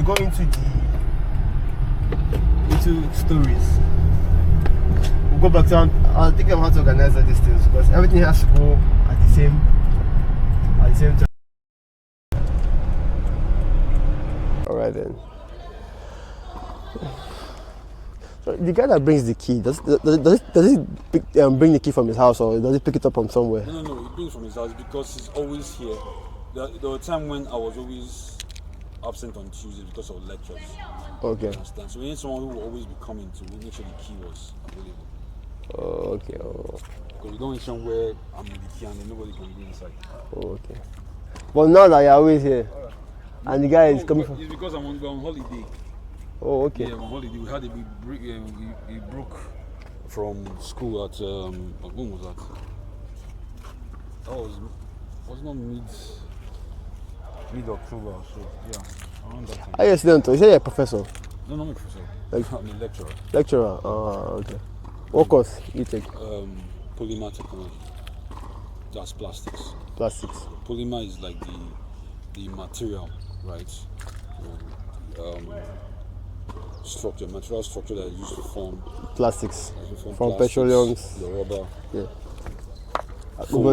go into stories. We'll go back to I'll think of how to organize all these things because everything has to go at the same time. Alright then. So the guy that brings the key, does he bring the key from his house or does he pick it up from somewhere? No, he brings it from his house because he's always here. There were times when I was always absent on Tuesdays because of lectures. Okay. Understand? So we need someone who will always be coming to make sure the key was available. Oh, okay. Oh. Because we don't want somewhere I'm with the key and then nobody can go inside. Oh, okay. But now that you're always here, and the guy is coming from... It's because I'm on holiday. Oh, okay. Yeah, I'm on holiday. We had we broke from school at when was that? That was not mid-October, so yeah, around that time. Are you a student? You say you're a professor? No, not a professor. I'm a lecturer. Lecturer? Okay. What course you take? Polymer technology. That's plastics. Plastics. Polymer is like the material, right? Material structure that is used to form plastics. From petroleums. The rubber. Yeah. Foam.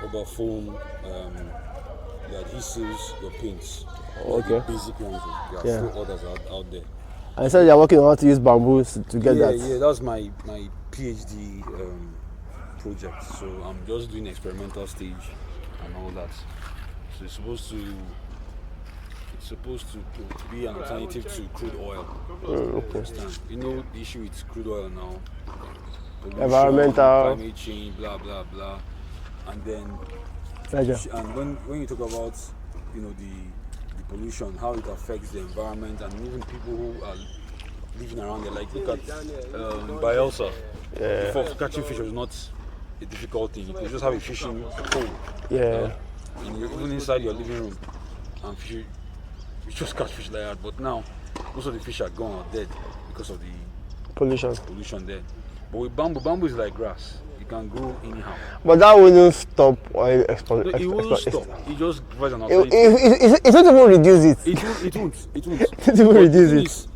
Rubber foam, the adhesives, your paints. Okay. The basic ones. There are few others out there. I said you're working on how to use bamboos to get that. Yeah, that's my PhD project. So I'm just doing experimental stage and all that. So it's supposed to be an alternative to crude oil. Okay. You know the issue with crude oil now. Pollution, environmental, climate change, blah blah blah, and then when you talk about the pollution, how it affects the environment, and even people who are living around there. Like look at Bielsa. Yeah. Before, catching fish was not a difficult thing. You could just have a fishing pole. Yeah. Even inside your living room, and fish, you just catch fish like that. But now, most of the fish are gone or dead because of the pollution there. But with bamboo is like grass. It can grow anyhow. But that wouldn't stop oil explosion. It won't stop. It just provides an alternative. It won't even reduce it. It won't. It won't reduce it.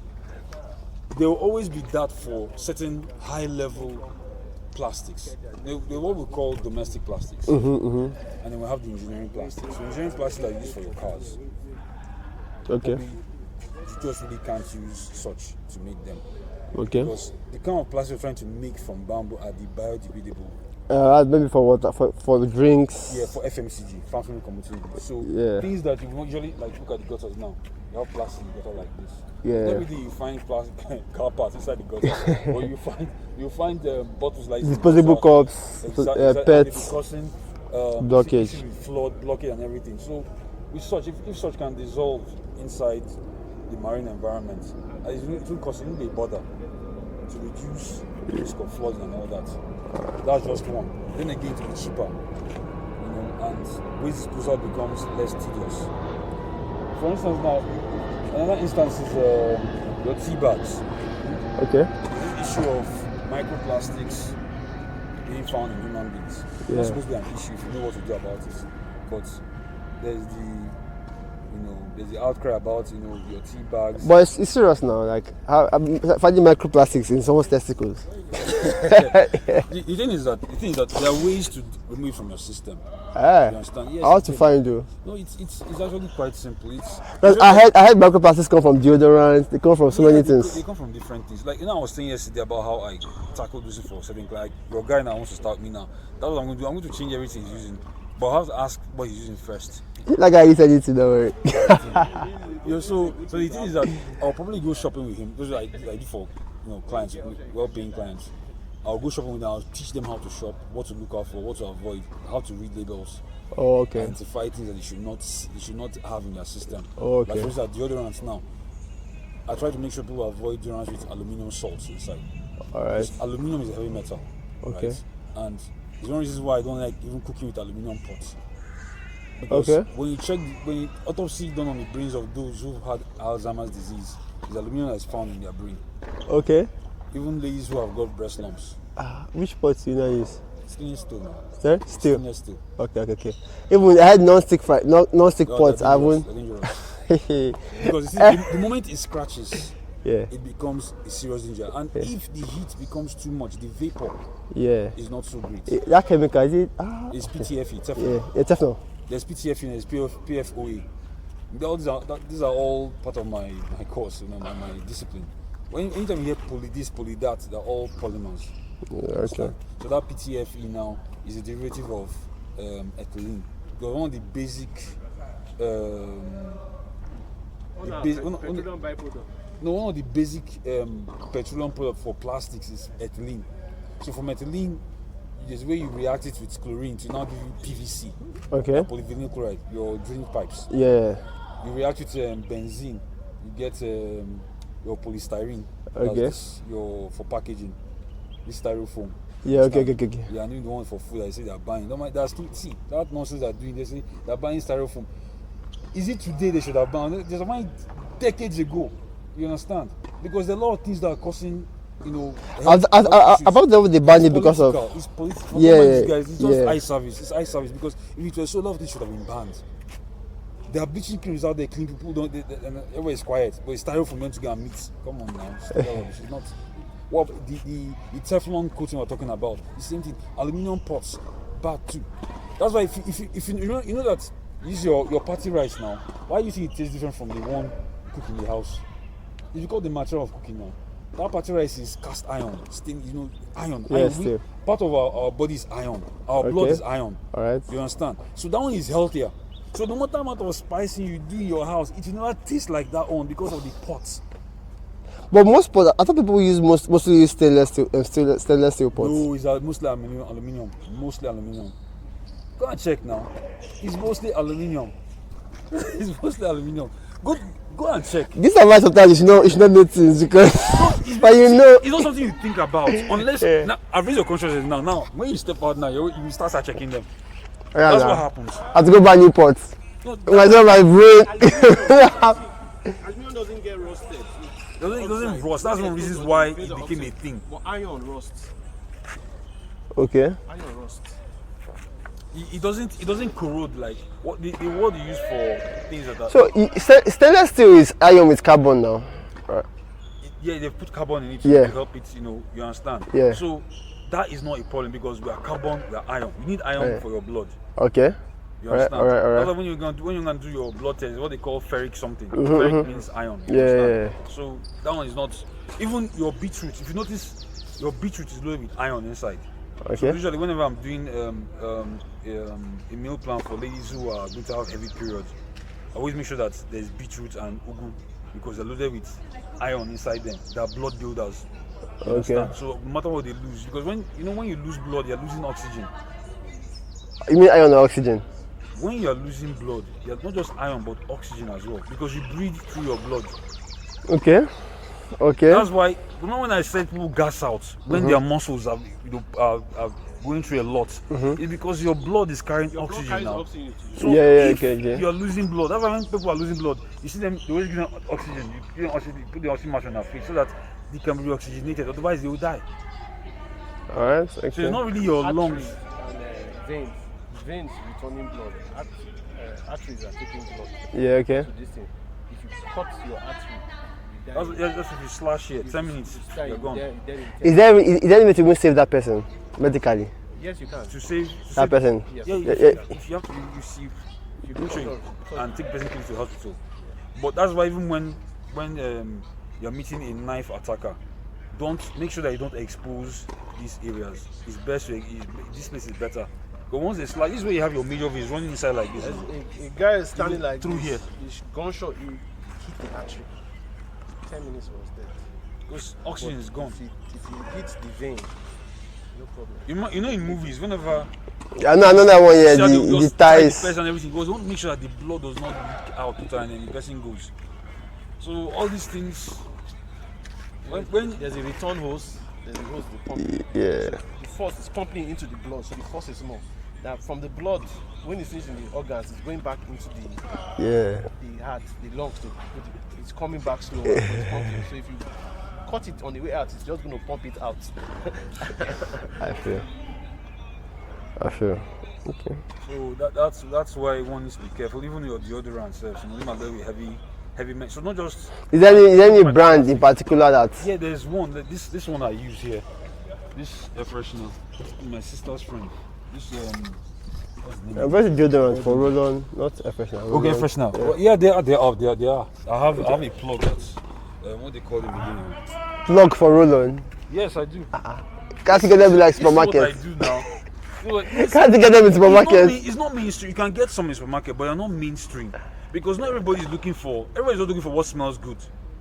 There will always be that for certain high-level plastics. They're what we call domestic plastics. And then we have the engineering plastics. So engineering plastics are used for your cars. Okay. You just really can't use such to make them. Okay. Because the kind of plastic we're trying to make from bamboo are the biodegradable. Maybe for water, for the drinks. Yeah, for FMCG, functional community. So things that you usually like look at the gutters now. You have plastic in the gutter like this. Yeah. Every day you find plastic car parts inside the gutter, or you find bottles like disposable cups, pets, causing blockage, flood blockage and everything. So with such, if such can dissolve inside the marine environment, it will cost a bother to reduce the risk of flooding and all that. That's just one. Then again, to be cheaper, and waste disposal becomes less tedious. For instance, now another instance is your tea bags. Okay. The issue of microplastics being found in human beings. Yeah. It's supposed to be an issue if you know what to do about it. But there's the outcry about your tea bags. But it's serious now. Like I'm finding microplastics in someone's testicles. The thing is that there are ways to remove it from your system. You understand? Yes, how to find you? No, it's actually quite simple. I heard microplastics come from deodorants. They come from so many things. They come from different things. Like I was saying yesterday about how I tackled using for certain. Like your guy now wants to start me now. That's what I'm going to do. I'm going to change everything he's using, but I have to ask what he's using first. Like I eat anything, don't worry. So the thing is that I'll probably go shopping with him. Those are like I do for clients, well-paying clients. I'll go shopping with them. I'll teach them how to shop, what to look out for, what to avoid, how to read labels. Oh, okay. Identify things that they should not have in their system. Oh, okay. Like for instance, deodorants now. I try to make sure people avoid deodorants with aluminum salts inside. All right. Aluminum is a heavy metal. Okay. Right? And it's one reason why I don't like even cooking with aluminum pots. Because when autopsy done on the brains of those who've had Alzheimer's disease, the aluminum that is found in their brain. Okay. Even ladies who have got breast lumps. Which pots do you not use? Stainless steel now. Sir? Still. Stainless steel. Okay. Even I had non-stick pots. I won't. They're dangerous. Because you see, the moment it scratches, it becomes a serious danger. And if the heat becomes too much, the vapor is not so great. That chemical, is it? It's PTFE, Teflon. Yeah, Teflon. There's PTFE and there's PFOA. These are all part of my course, my discipline. Anytime you hear poly this, poly that, they're all polymers. Okay. So that PTFE now is a derivative of ethylene. Because one of the basic one of the basic petroleum products for plastics is ethylene. So from ethylene, there's a way you react it with chlorine to now give you PVC. Okay. Polyvinyl chloride, your drilling pipes. Yeah. You react with benzene, you get your polystyrene. Okay. For packaging, this styrofoam. Yeah. Okay. Yeah, I knew the one for food. I say they're buying. That's see that nonsense they're doing. They say they're buying styrofoam. Is it today they should have banned? There's buying decades ago. You understand? Because there are a lot of things that are causing, about them they banned it because of. It's political. Guys, it's just eye service. It's eye service because if it was so, a lot of things should have been banned. There are bleaching creams out there, clean people don't. And everybody's quiet, but it's styrofoam meant to go and mix. Come on now, it's not. What the Teflon coating we're talking about? The same thing. Aluminium pots, bad too. That's why if you know that you use your party rice now. Why you think it tastes different from the one cooked in the house? It's because the material of cooking now. That party rice is cast iron, iron. Yes, iron. Part of our body is iron. Our blood is iron. All right. You understand? So that one is healthier. So no matter amount of spicing you do in your house, it will never taste like that one because of the pots. But most pots, I thought people mostly use stainless steel pots. No, it's mostly aluminium. Mostly aluminium. Go and check now. It's mostly aluminium. It's mostly aluminium. Go and check. This advice sometimes you should not know things because but it's not something you think about unless now I've raised your consciousness now. Now when you step out now, you start checking them. That's what happens. I have to go buy new pots. No, my brain. Aluminium doesn't get rusted. It doesn't rust. That's one of the reasons why it became a thing. But iron rusts. Okay. Iron rusts. It doesn't corrode like what the word you use for things like that. So stainless steel is iron with carbon now. Right. They put carbon in it Yeah. to help it. You understand. Yeah. So that is not a problem because we are carbon, we are iron. You need iron for your blood. Okay. You understand? All right. That's why when you're gonna do your blood test, what they call ferric something. Ferric means iron. You understand? So that one is not. Even your beetroot. If you notice, your beetroot is loaded with iron inside. Okay. So usually, whenever I'm doing a meal plan for ladies who are going to have heavy periods, I always make sure that there's beetroot and ugu because they're loaded with iron inside them. They're blood builders. You understand? So no matter what they lose, because when you lose blood, you're losing oxygen. You mean iron or oxygen? When you're losing blood, you're not just iron but oxygen as well because you breathe through your blood. Okay. That's why remember when I said people gas out when their muscles are going through a lot. It's because your blood is carrying oxygen now. Oxygen. So if you're losing blood, that's why when people are losing blood, you see them they always give them oxygen. You put the oxygen mask on their face so that they can be oxygenated. Otherwise, they will die. All right. Okay. So it's not really your lungs. And veins returning blood. Arteries are taking blood. Yeah. Okay. So this thing, if you cut your artery, you die. That's if you slash here, 10 minutes, you're gone. Is there any way to even save that person medically? Yes, you can. To save That person. Yes. Yeah, if you have to, you go train and take person to the hospital. But that's why even when you're meeting a knife attacker, don't make sure that you don't expose these areas. It's best. This place is better. But once it's like this, is where you have your major veins running inside like this. A guy is standing like through this, here. his gunshot, you hit the artery. 10 minutes was dead. Because oxygen is gone. If you hit the vein, no problem. You know in movies, whenever I know another one here. The ties. and everything goes, you want to make sure that the blood does not leak out totally and the person goes. So all these things. When there's a return hose, there's a hose to pump. Yeah. So the force is pumping into the blood, so the force is more. Now from the blood, when it's finishing the organs, it's going back into the heart, the lungs. It's coming back slow. It's pumping. So if you cut it on the way out, it's just going to pump it out. I feel. I feel. Okay. So that's why one needs to be careful. Even your deodorant self, you might be heavy metal. So not just. Is there any brand in particular that? Yeah, there's one. This one I use here. This air freshener. My sister's friend. This Where's the deodorant for roll-on, not air freshener? Okay, freshener. Yeah, well, yeah they are. I have a plug that's what they call it beginning. Plug for roll-on? Yes, I do. Can't you get them in like supermarket? This is what I do now. Can't you get them in supermarket? It's not mainstream. You can get some in supermarket, but you're not mainstream because not everybody's looking for. Everybody's not looking for what smells good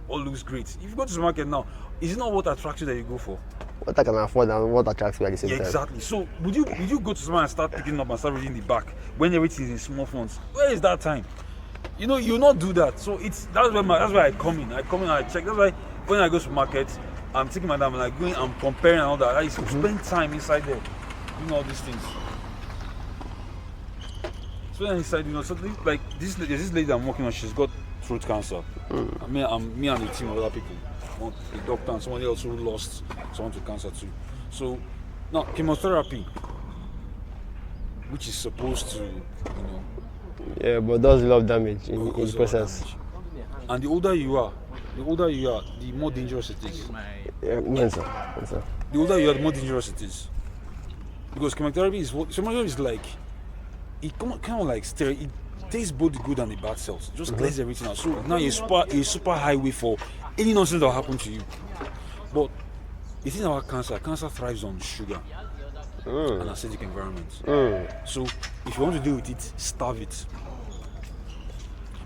or looks great. If you go to supermarket now, is it not what attracts you that you go for? What I can afford and what attracts me at the same time. Exactly. So would you go to supermarket and start picking up and start reading the back when everything is in small fonts? Where is that time? You'll not do that. So that's why I come in. I come in and I check. That's why when I go to supermarket, I'm taking my time and I'm going, I'm comparing and all that. I spend time inside there doing all these things. So inside, something like there's this lady I'm working on, she's got throat cancer. Me and a team of other people, a doctor and somebody else who lost someone to cancer too. So now chemotherapy, which is supposed to, yeah, but does a lot of damage in the process. And the older you are, the more dangerous it is. Yeah, yes, sir. The older you are, the more dangerous it is. Because chemotherapy is like, it kind of like steroid. It takes both the good and the bad cells. It just clears everything out. So now you're super highway for any nonsense that will happen to you. But the thing about cancer thrives on sugar and acidic environments. So if you want to deal with it, starve it.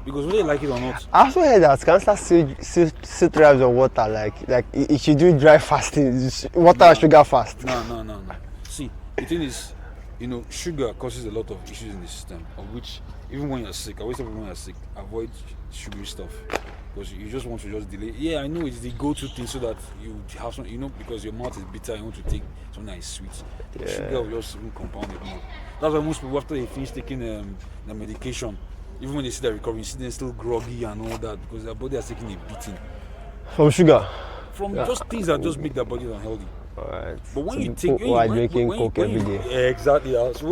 Because whether you like it or not. I also heard that cancer still thrives on water. Like it should do dry fasting, water and sugar fast. No. See, the thing is, sugar causes a lot of issues in the system, of which even when you're sick, I always tell people when you're sick, avoid sugary stuff. Because you just want to delay. Yeah, I know it's the go-to thing so that you have some, because your mouth is bitter, you want to take something that is sweet. Yeah. Sugar will just even compound it more. That's why most people, after they finish taking the medication, even when they see they're recovering, you see them still groggy and all that because their body is taking a beating. From sugar? From just things that just make their body unhealthy. Alright. But when you take, drinking Coke every day. Yeah, exactly. So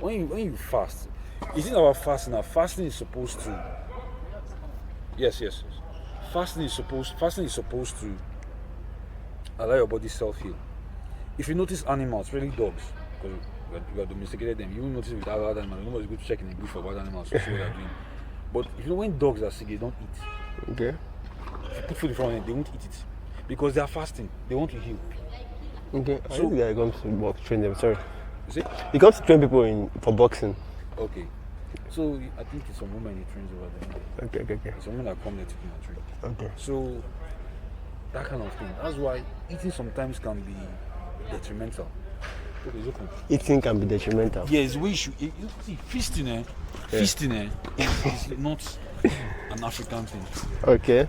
when you fast, you think about fasting now. Fasting is supposed to. Yes. Fasting is supposed to allow your body self-heal. If you notice animals, especially dogs, because we have domesticated them, you will notice with other animals, nobody's going to check in the bush for wild animals to see what they're doing. But if when dogs are sick, they don't eat. Okay. If you put food in front of them, they won't eat it because they are fasting. They want to heal. Okay. So this guy comes to train them. Sorry. You see? He comes to train people for boxing. Okay. So I think it's some woman he trains over there. Okay. It's some women that come there to come and train. Okay. So that kind of thing. That's why eating sometimes can be detrimental. Okay, it's open. Eating can be detrimental. Yes, we should. See, feasting is not an African thing. Okay.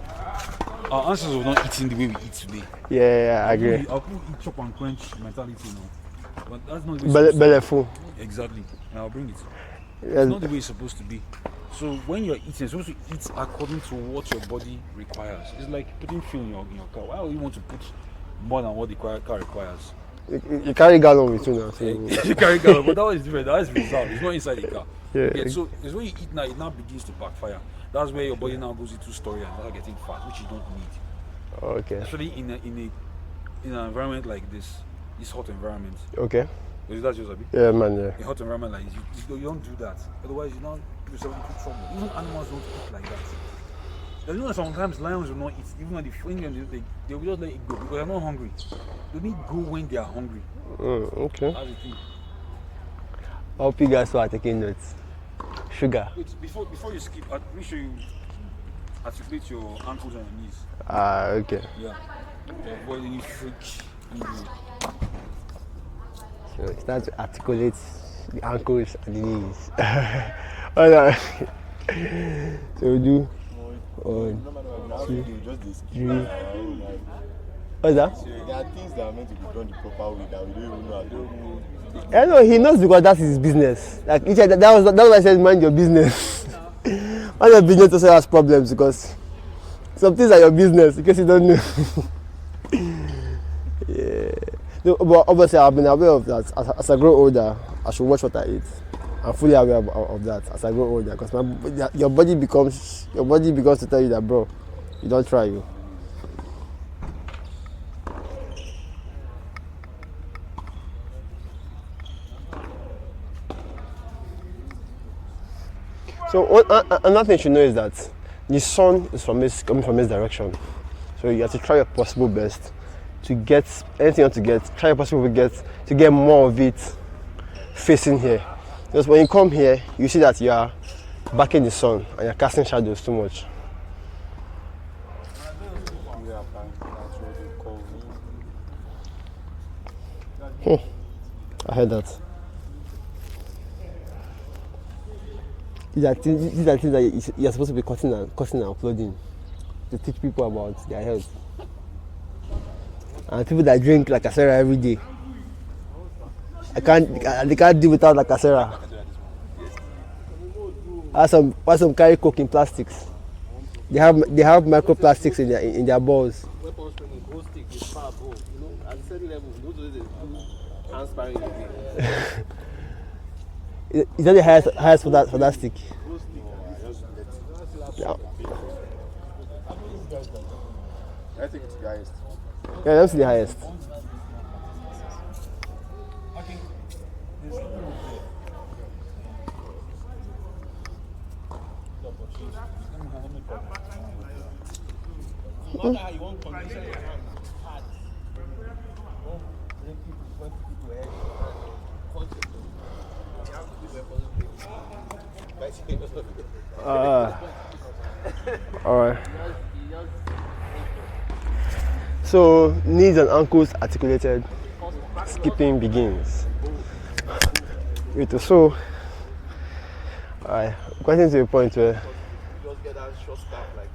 Our ancestors were not eating the way we eat today. Yeah, I agree. I'll put eat, chop and quench mentality now. But that's not the way belly full. Exactly. And I'll bring it. Yes. It's not the way it's supposed to be. So when you're eating, you're supposed to eat according to what your body requires. It's like putting fuel in your car. Why would you want to put more than what the car requires? You carry gallon with you now. So. You carry gallon, but that one is different. That is reserved. It's not inside the car. Yeah. So it's when you eat now, it now begins to backfire. That's where your body now goes into storage and start getting fat, which you don't need. Okay. Especially in an environment like this hot environment. Okay. Is that yours, Abi? Yeah, man. Yeah. In a hot environment like this, you don't do that. Otherwise, you don't give yourself into trouble. Even animals don't eat like that. You know, sometimes lions will not eat. Even when they will just let it go because they're not hungry. They need go when they are hungry. Okay. That's the thing. I hope you guys are taking notes. Sugar. Wait, before you skip, make sure you articulate your ankles and your knees. Okay. Yeah. To avoid any freak injury. So start to articulate the ankles and the knees. Alright. So we do 1, 2, 3. What's that? So there are things that are meant to be done the proper way that we don't even know how to do. I know he knows because that's his business. Like he said, that's why I said mind your business. Mind your business also has problems because some things are your business in case you don't know. Yeah. No, but obviously, I've been aware of that. As I grow older, I should watch what I eat. I'm fully aware of that as I grow older, because your body becomes to tell you that, bro, you don't try you. So another thing you should know is that the sun is coming from this direction. So you have to try your possible best to get anything you want to get. Try your possible best to get more of it facing here. Because when you come here, you see that you are backing the sun and you're casting shadows too much. I heard that. These are things that you're supposed to be cutting and uploading to teach people about their health. And people that drink like Acera every day, they can't do without like Acera. Why some carry coke in plastics? They have microplastics in their balls. Weapons training, gold stick, is powerful. You know, at a certain level, those are the hand sparring again. Is that the highest for that stick? Yeah. I think it's the highest. Yeah, that's the highest. Alright. So, knees and ankles articulated, skipping begins. So, alright, getting to a point where Just get that short staff like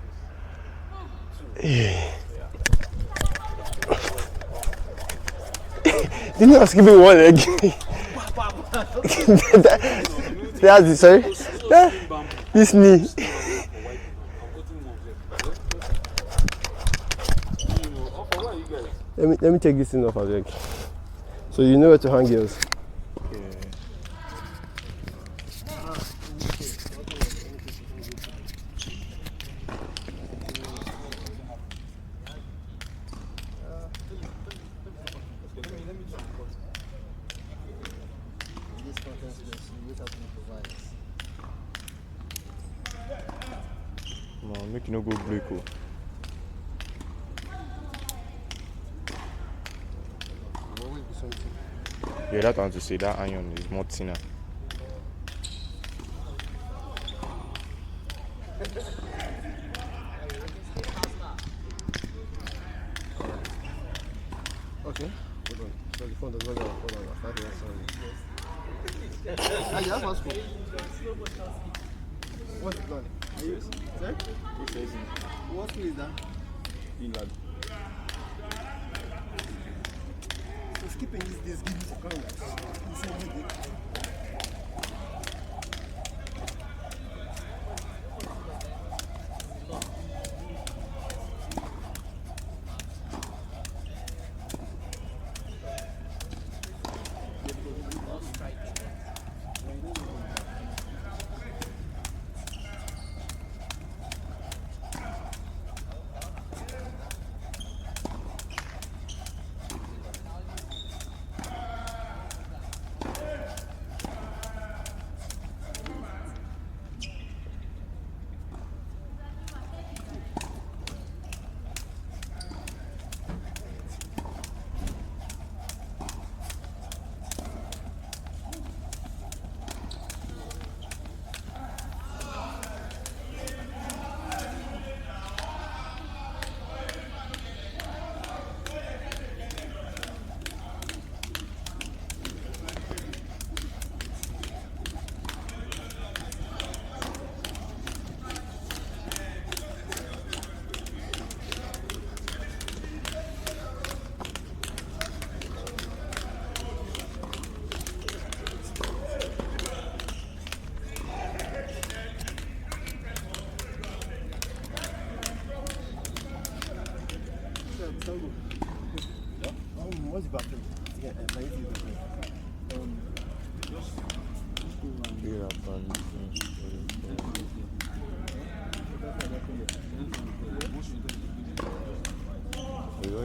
this. Didn't I was skipping one leg? That's it, sorry? This knee. Let me take this thing off as well. So you know where to hang yours. No, make you no go break. Yeah, that one to say that iron is more thinner. Okay. Hold on. So the phone does not hold on. I started sorry. Ah, yeah, that's cool. What's it done? Are you sir? What school is that? England. So skipping this give you for ground.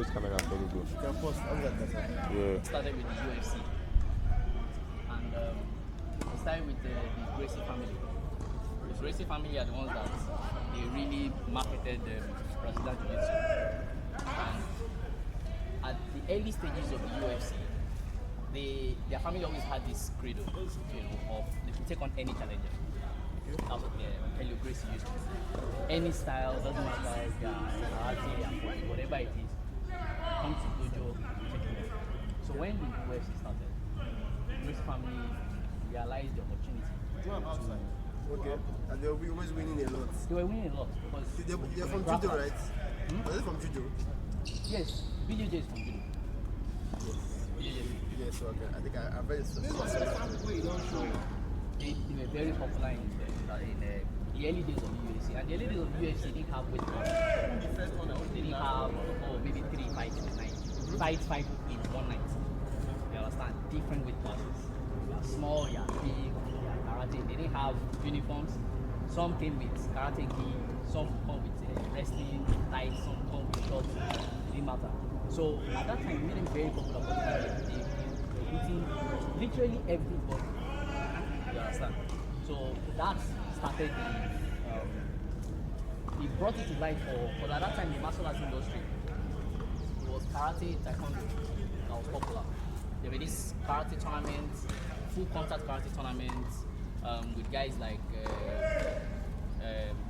use camera. Let me go. Yeah, of course. Yeah. Started with the UFC, and I started with the Gracie family. The Gracie family are the ones that they really marketed Brazilian Jiu-Jitsu. And at the early stages of the UFC, their family always had this credo, of they could take on any challenger. That's what Helio Gracie used to say. Any style, doesn't matter if they are karate, whatever it is, come to dojo, take it. So when the UFC started, the Gracie family realized the opportunity. Okay. And they'll be always winning a lot. They were winning a lot because They're from judo, right? Are they from judo? Yes, BJJ is from judo. Yes, okay. I think I've read it. They were very popular in the early days of the UFC. And the early days of the UFC didn't have weight classes. They didn't have, maybe 3 fights in a night. Fight in one night. You understand? Different weight classes. You are small, you are big, you are karate. They didn't have uniforms. Some came with karate gi, some come with wrestling, tights, some come with shorts. It didn't matter. So at that time, it made them very popular. They beating literally everybody. You understand? So that started he brought it to life for at that time the martial arts industry. It was karate, taekwondo that was popular. There were these karate tournaments, full contact karate tournaments, with guys like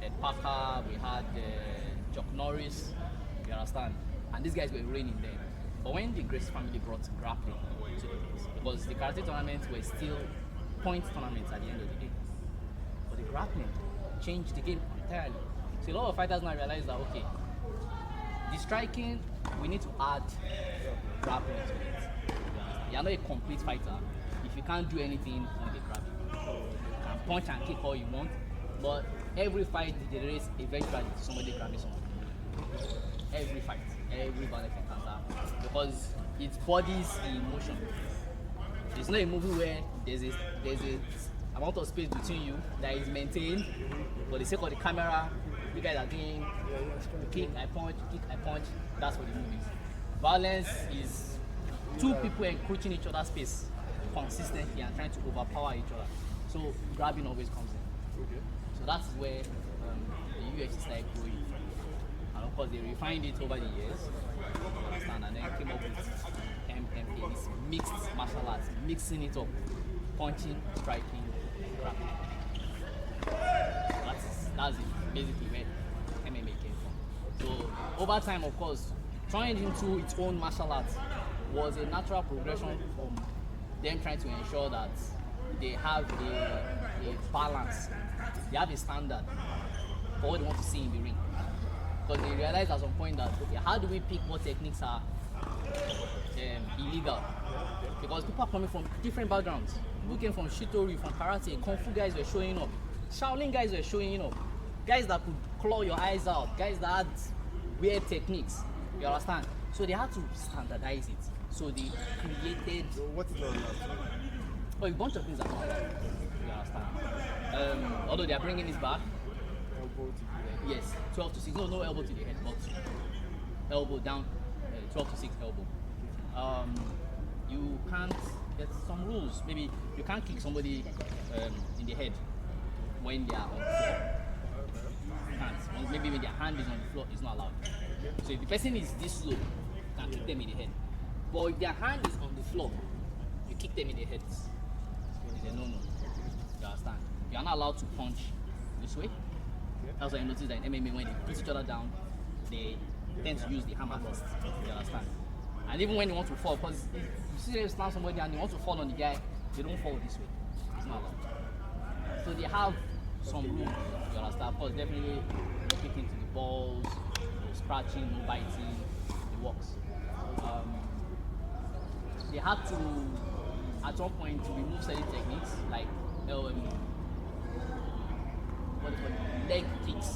Ed Parker, we had Chuck Norris, you understand? And these guys were reigning then. But when the Gracie family brought grappling to the place, because the karate tournaments were still point tournaments at the end of the day. But the grappling changed the game entirely. So a lot of fighters now realize that, okay, the striking, we need to add grappling to it. You're not a complete fighter if you can't do anything with the grappling. You can punch and kick all you want, but every fight degenerates eventually to somebody grabbing someone. Every fight, every violent encounter, because it bodies the emotion. It's not a movie where there's a amount of space between you that is maintained for the sake of the camera. You guys are doing kick, I punch, that's for the movies. Violence is two people encroaching each other's space consistently and trying to overpower each other. So grabbing always comes in. Okay. So that's where the UFC started growing. And of course they refined it over the years, you understand, and then came up with MMA, this mixed martial arts, mixing it up, punching, striking, grappling. That's it, basically where MMA came from. So over time, of course, trying into its own martial arts was a natural progression from them trying to ensure that they have a balance, they have a standard for what they want to see in the ring. Because they realized at some point that, okay, how do we pick what techniques are illegal? Because people are coming from different backgrounds. People came from Shitori, from karate, Kung Fu guys were showing up, Shaolin guys were showing up, guys that could claw your eyes out, guys that had weird techniques, you understand? So they had to standardize it. So they created... So what is all that? A bunch of things are not allowed, you understand? Although they are bringing this back. Elbow to the head. Yes, 12 to 6. No elbow to the head, but elbow down, 12 to 6 elbow. You can't, there's some rules. Maybe you can't kick somebody in the head when they are on the floor. You can't. Maybe when their hand is on the floor, it's not allowed. So if the person is this low, you can kick them in the head. But if their hand is on the floor, you kick them in the head. It's a no-no. You understand? You are not allowed to punch this way. That's why I noticed that in MMA, when they put each other down, they tend to use the hammer first. You understand? And even when they want to fall, because if you see them slam somebody and they want to fall on the guy, they don't fall this way. It's not allowed. So they have some rules. You understand? Of course, definitely kicking to the balls, no scratching, no biting, it works. They had to, at one point, to remove certain techniques like leg kicks.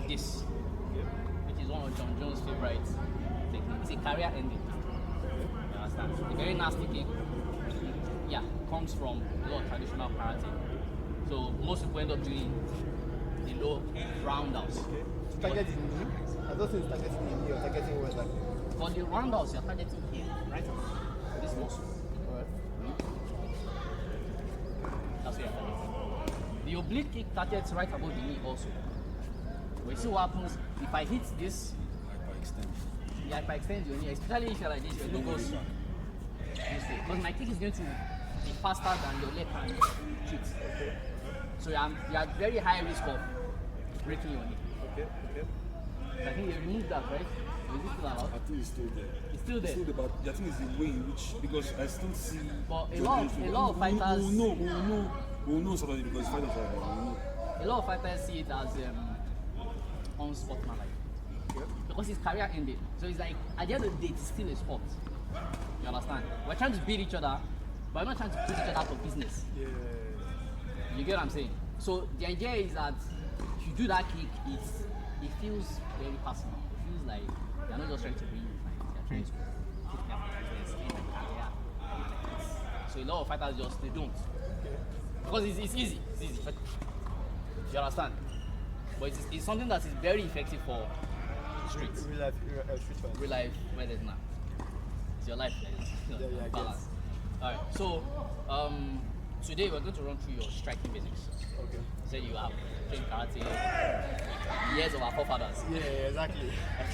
This, which is one of John Jones' favorite techniques. It's a career ending. You understand? A very nasty kick. Yeah, comes from a lot of traditional karate. So most people end up doing the low roundhouse. Targeting knee. I don't think it's targeting the knee or targeting where exactly. For the roundhouse, you're targeting here, right? For this muscle. Alright. That's what you're targeting. The oblique kick targets right above the knee also. But you see what happens if I hit this, Hyperextend. if I extend your knee, especially if you're like this, your knee goes this way. Because my kick is going to be faster than your leg can hit. Okay. So you're at very high risk of breaking your knee. Okay. I think you removed that, right? Or is it still allowed? I think it's still there. It's still there. Still there, but I think it's the way in which, because I still see. But a lot of fighters. We'll know sort of because fighters are there. We'll know. A lot of fighters see it as unsportsmanlike. Because his career ended. So it's like, at the end of the day, it's still a sport. You understand? We're trying to beat each other, but we're not trying to put each other out of business. Yeah. You get what I'm saying? So the idea is that if you do that kick, it feels very personal. It feels like you're not just trying to win the fight, you're trying to put me out of business, end my career. So a lot of fighters just, they don't. Because it's easy. It's easy. You understand? But it's something that is very effective for streets. Real life street fight. Real life, where there's not. It's your life. Yeah, I balance. Alright, so today we're going to run through your striking basics. Okay. Say you have trained karate, years of our forefathers. Yeah, exactly.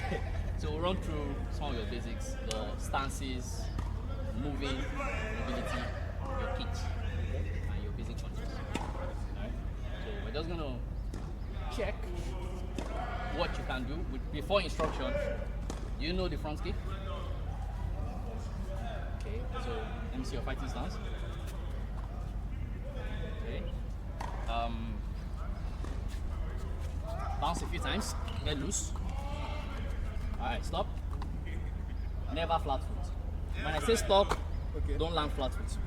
Okay. So we'll run through some of your basics, the stances, moving, mobility, your kicks, and your basic punches. Alright? So we're just gonna check what you can do before instruction. Do you know the front kick? Okay, so let me see your fighting stance. Okay. Bounce a few times, get loose. Alright, stop. Never flat foot. When I say stop, Okay. don't land flat foot.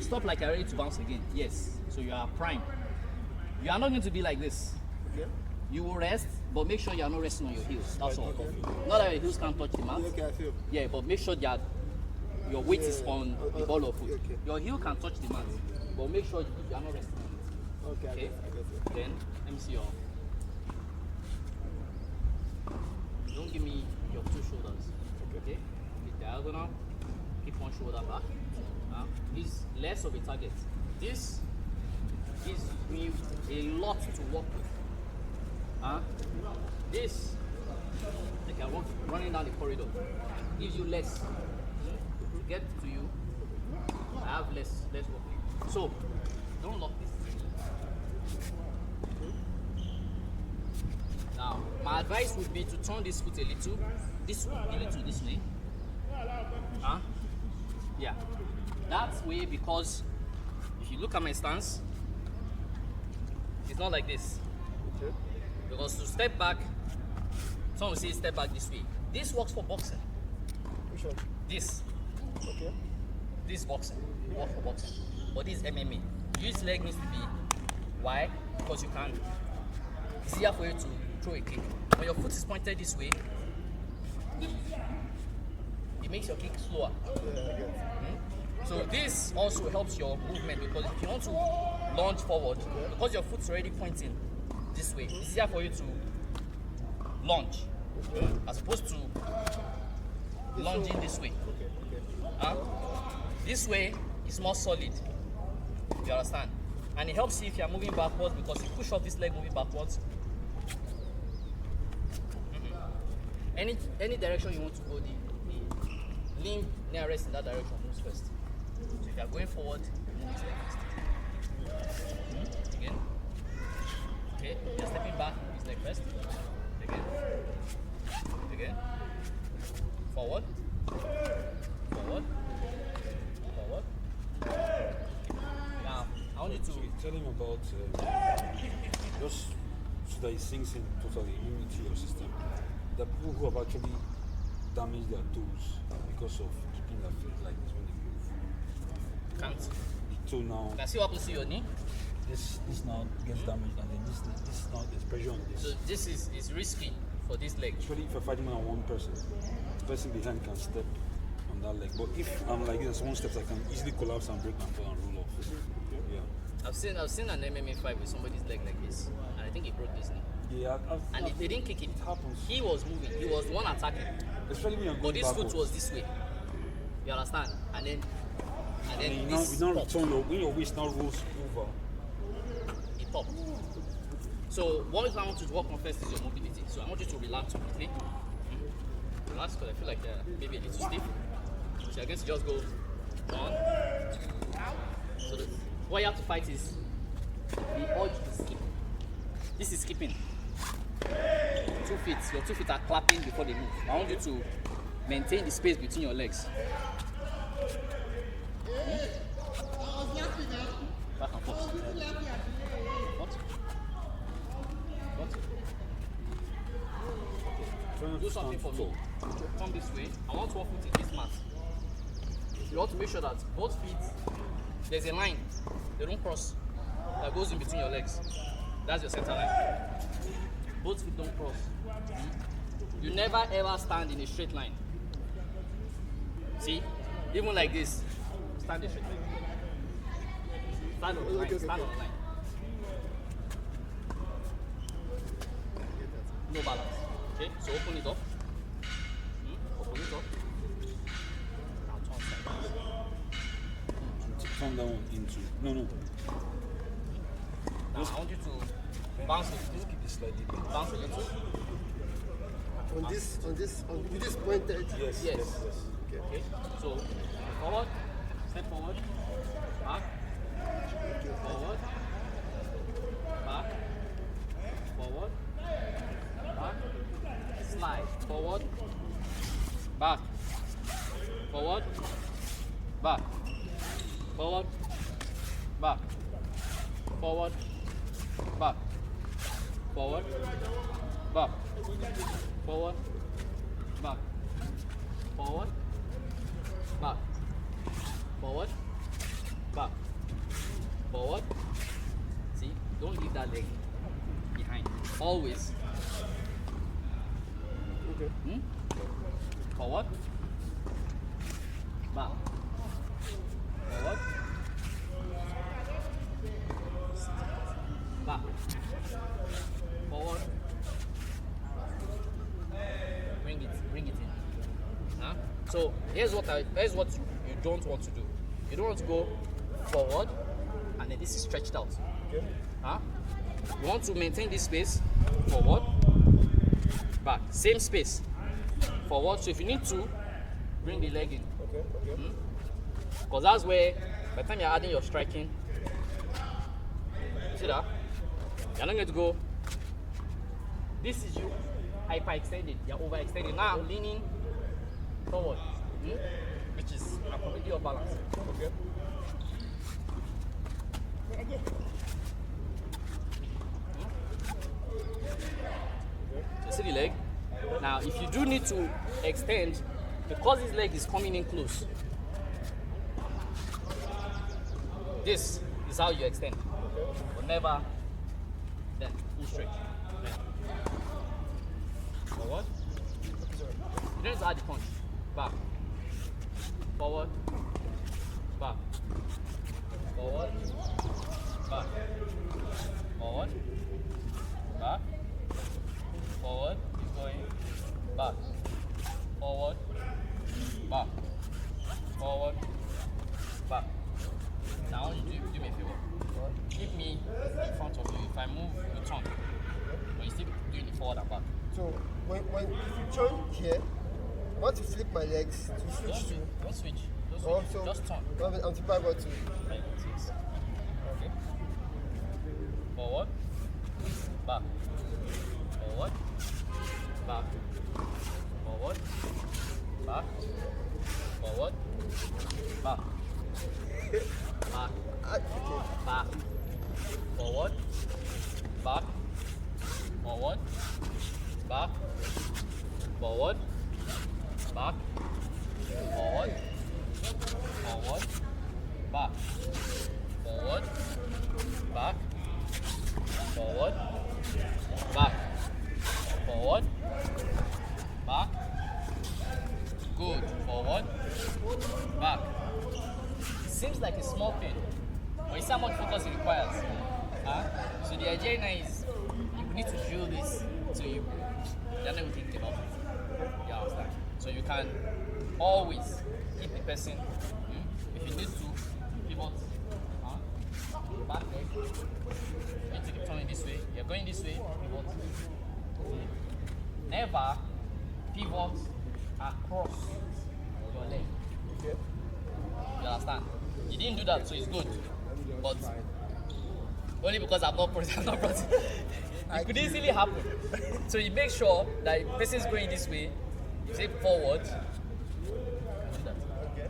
Stop like you're ready to bounce again. Yes. So you are prime. You are not going to be like this. Okay. You will rest, but make sure you are not resting on your heels. That's all. Not that your heels can't touch the mat. Okay, I feel. Yeah, but make sure that your weight is on the ball of foot. Okay. Your heel can touch the mat, but make sure you are not resting on it. Okay, I Okay? get it. Then, let me see your. Don't give me your two shoulders. Okay? The diagonal, keep one shoulder back. Is less of a target. This gives me a lot to work with. This, like I'm running down the corridor, gives you less to get to you. I have less work. So, don't lock this. Now, my advice would be to turn this foot a little this way. Yeah. That way, because if you look at my stance, it's not like this. Okay. Because to step back, some will say step back this way. This works for boxing. Which one? This boxing works for boxing. But this MMA. This leg needs to be wide because you can. It's easier for you to throw a kick. When your foot is pointed this way, it makes your kick slower. Yeah, I get it. So this also helps your movement because if you want to launch forward, because your foot's already pointing this way, it's easier for you to launch as opposed to lunging this way. This way is more solid. You understand? And it helps you if you are moving backwards because you push off this leg moving backwards. Any direction you want to go, the limb nearest in that direction moves first. So if you are going forward, move this leg first. Again. Okay, you're stepping back, move this leg first. Again. Forward. Forward. Forward. Now, I want you to. Tell him about just so that it sinks in totally into your system. The people who have actually damaged their toes because of keeping their feet like this when they move. Can't. So now Can see what happens to your knee? this now gets damaged and then this now there's pressure on this. So this is risky for this leg. Especially if you're fighting more than one person. The person behind can step on that leg. But if I'm like this, one steps I can easily collapse and break my fall and roll off. Yeah. I've seen an MMA fight with somebody's leg like this, and I think he broke his knee. Yeah, And they didn't kick him. It happens. He was moving. He was the one attacking. Especially when you're But going this backwards. foot was this way. You understand? And then You this now popped. return when your waist now rolls over. It popped. So what I want you to work on first is your mobility. So I want you to relax completely. Relax, because I feel like maybe a little stiff. So you're going to just go 1. So what you have to fight is the urge to skip. This is skipping. 2 feet. Your 2 feet are clapping before they move. I want you to maintain the space between your legs. Back and forth. What? Do something for me. Come this way. I want 1 foot in this mat. You want to make sure that both feet, there's a line. They don't cross. That goes in between your legs. That's your center line. Both feet don't cross. You never ever stand in a straight line. See? Even like this. Stand in a straight line. Stand on the line. Stand on the line. No balance. Okay? So open it up. Open it up. Now turn sideways. Turn that one into. No. Now I want you to bounce it. Just keep it slightly. Bounce a little. With this pointed. Yes. Okay. So forward, step forward, back, forward, back, forward, back, slide, forward, back, forward, back, forward, back, forward, back, forward, back, forward, back, forward, back, forward, back, forward. See, don't leave that leg behind. Always. Okay. Forward, back, forward, back, forward. Bring it in. Huh? So here's what you don't want to do. You don't want to go forward and then this is stretched out. Okay. Huh? You want to maintain this space. Forward, back, same space. Forward. So if you need to, bring the leg in. Okay. Because that's where, by the time you're adding your striking, see that? You're not going to go. This is you hyperextended. You're overextended. Now I'm leaning forward, which is completely off balance. Okay. So see the leg? Now, if you do need to extend, because this leg is coming in close, this is how you extend. But never then full stretch. Then. Forward. You don't need to add the punch. Back. Forward. Back. Forward. Back. Forward. Back. Forward. Keep going. Back. Forward. Back. Forward. Back. Now I want you to do me a favor. Keep me in front of you. If I move, you turn. But you still doing the forward and back. So when if you turn here, I want to flip my legs to switch Don't to. don't switch. Don't switch. Also, Just turn. until I got to. Like this. Okay. Forward. Back. Forward. Back. Forward. Back. Forward. Back. Back. Okay. Back. Forward. Back. Forward. Back. Forward. Back. Forward. Forward. Back. Forward. Back. Forward. Back. Forward. Back. Good. Forward. Back. Seems like a small pain. But you see how much focus it requires. So the idea now is you need to drill this so you're not even thinking about it. You understand? So you can always keep the person. If you need to pivot, back leg, you need to keep turning this way. You're going this way, pivot. Never pivot across your leg. Okay. You understand? You didn't do that, so it's good. But only because I'm not practicing. It could easily happen. So you make sure that the person is going this way. You say forward. Do that. Okay.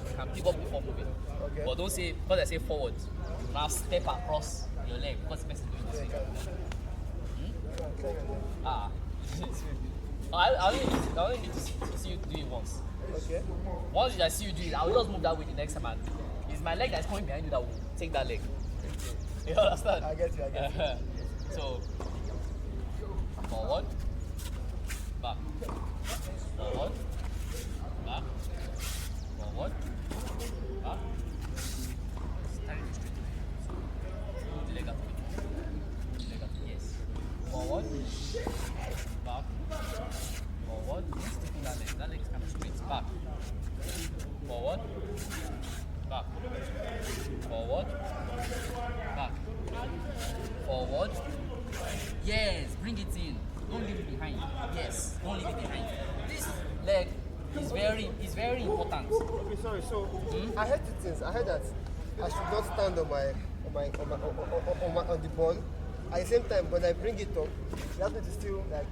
You can pivot before moving. Okay. But don't say, because I say forward, now step across your leg because the person is going this way. I only need to see you do it once. Okay. Once I see you do it, I'll just move that way the next time. And it's my leg that's coming behind you that will take that leg. You understand? I get you. So, forward, back, forward, back, forward, back. Stand it straight. Move the leg out. Move the leg out. Yes. Forward, back, forward. Sticking that leg. That leg is kind of straight. Back. Forward, back, forward, back, forward. Yes, bring it in. Don't leave it behind. Yes, don't leave it behind. This leg is very important. Okay, sorry. So I heard two things. I heard that I should not stand on the ball. At the same time, when I bring it up, you have to still like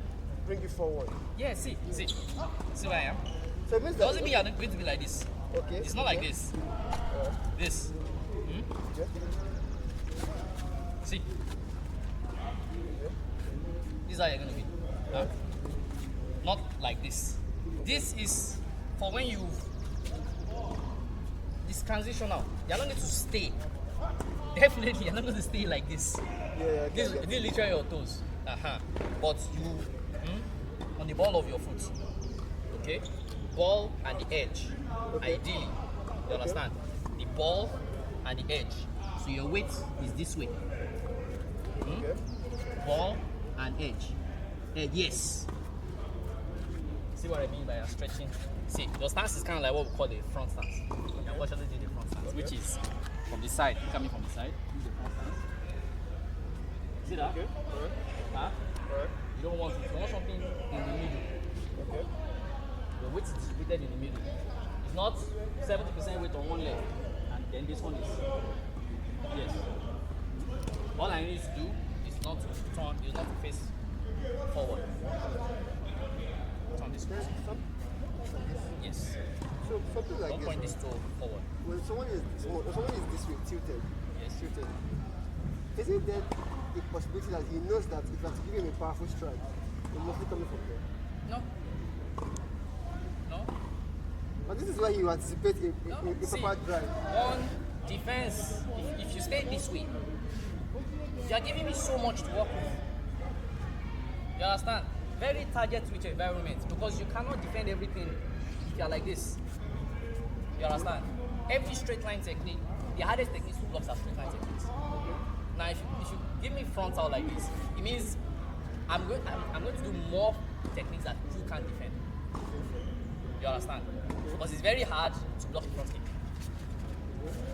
bring it forward. Yeah, see where I am. So it means that Doesn't mean you're not going to be like this. okay. It's not like this. This. Okay. See. This is how you're going to be. Not like this. This is for when you. This transitional. You're not going to stay. Definitely, you're not going to stay like this. Yeah. This is literally your toes. But you on the ball of your foot. Okay? Ball and the edge. Ideally. You understand? The ball and the edge. So your weight is this way. Okay. Ball and edge. Yes. See what I mean by stretching? See, your stance is kind of like what we call the front stance. You can watch others do the front stance, which is from the side, coming from the side. Do the front stance. See that? Okay. Alright. You don't want it. You want something in the middle. Okay. Your weight is distributed in the middle. It's not 70% weight on one leg, and then this one is. Yes. All I need to do is not to turn, is not to face forward. Turn this way. Yes. So something like Don't point this toe forward. when someone is this way tilted, Yes. isn't there a possibility that he knows that if I have to give him a powerful strike, it must be coming from there? No. No. But this is why you anticipate a See, proper drive. on defense, if you stay this way, you are giving me so much to work with. You understand? Very target-rich environment because you cannot defend everything if you are like this. You understand? Every straight line technique, the hardest techniques to block are straight line techniques. Now, if you give me frontal like this, it means I'm going to do more techniques that you can't defend. You understand? Because it's very hard to block a front kick.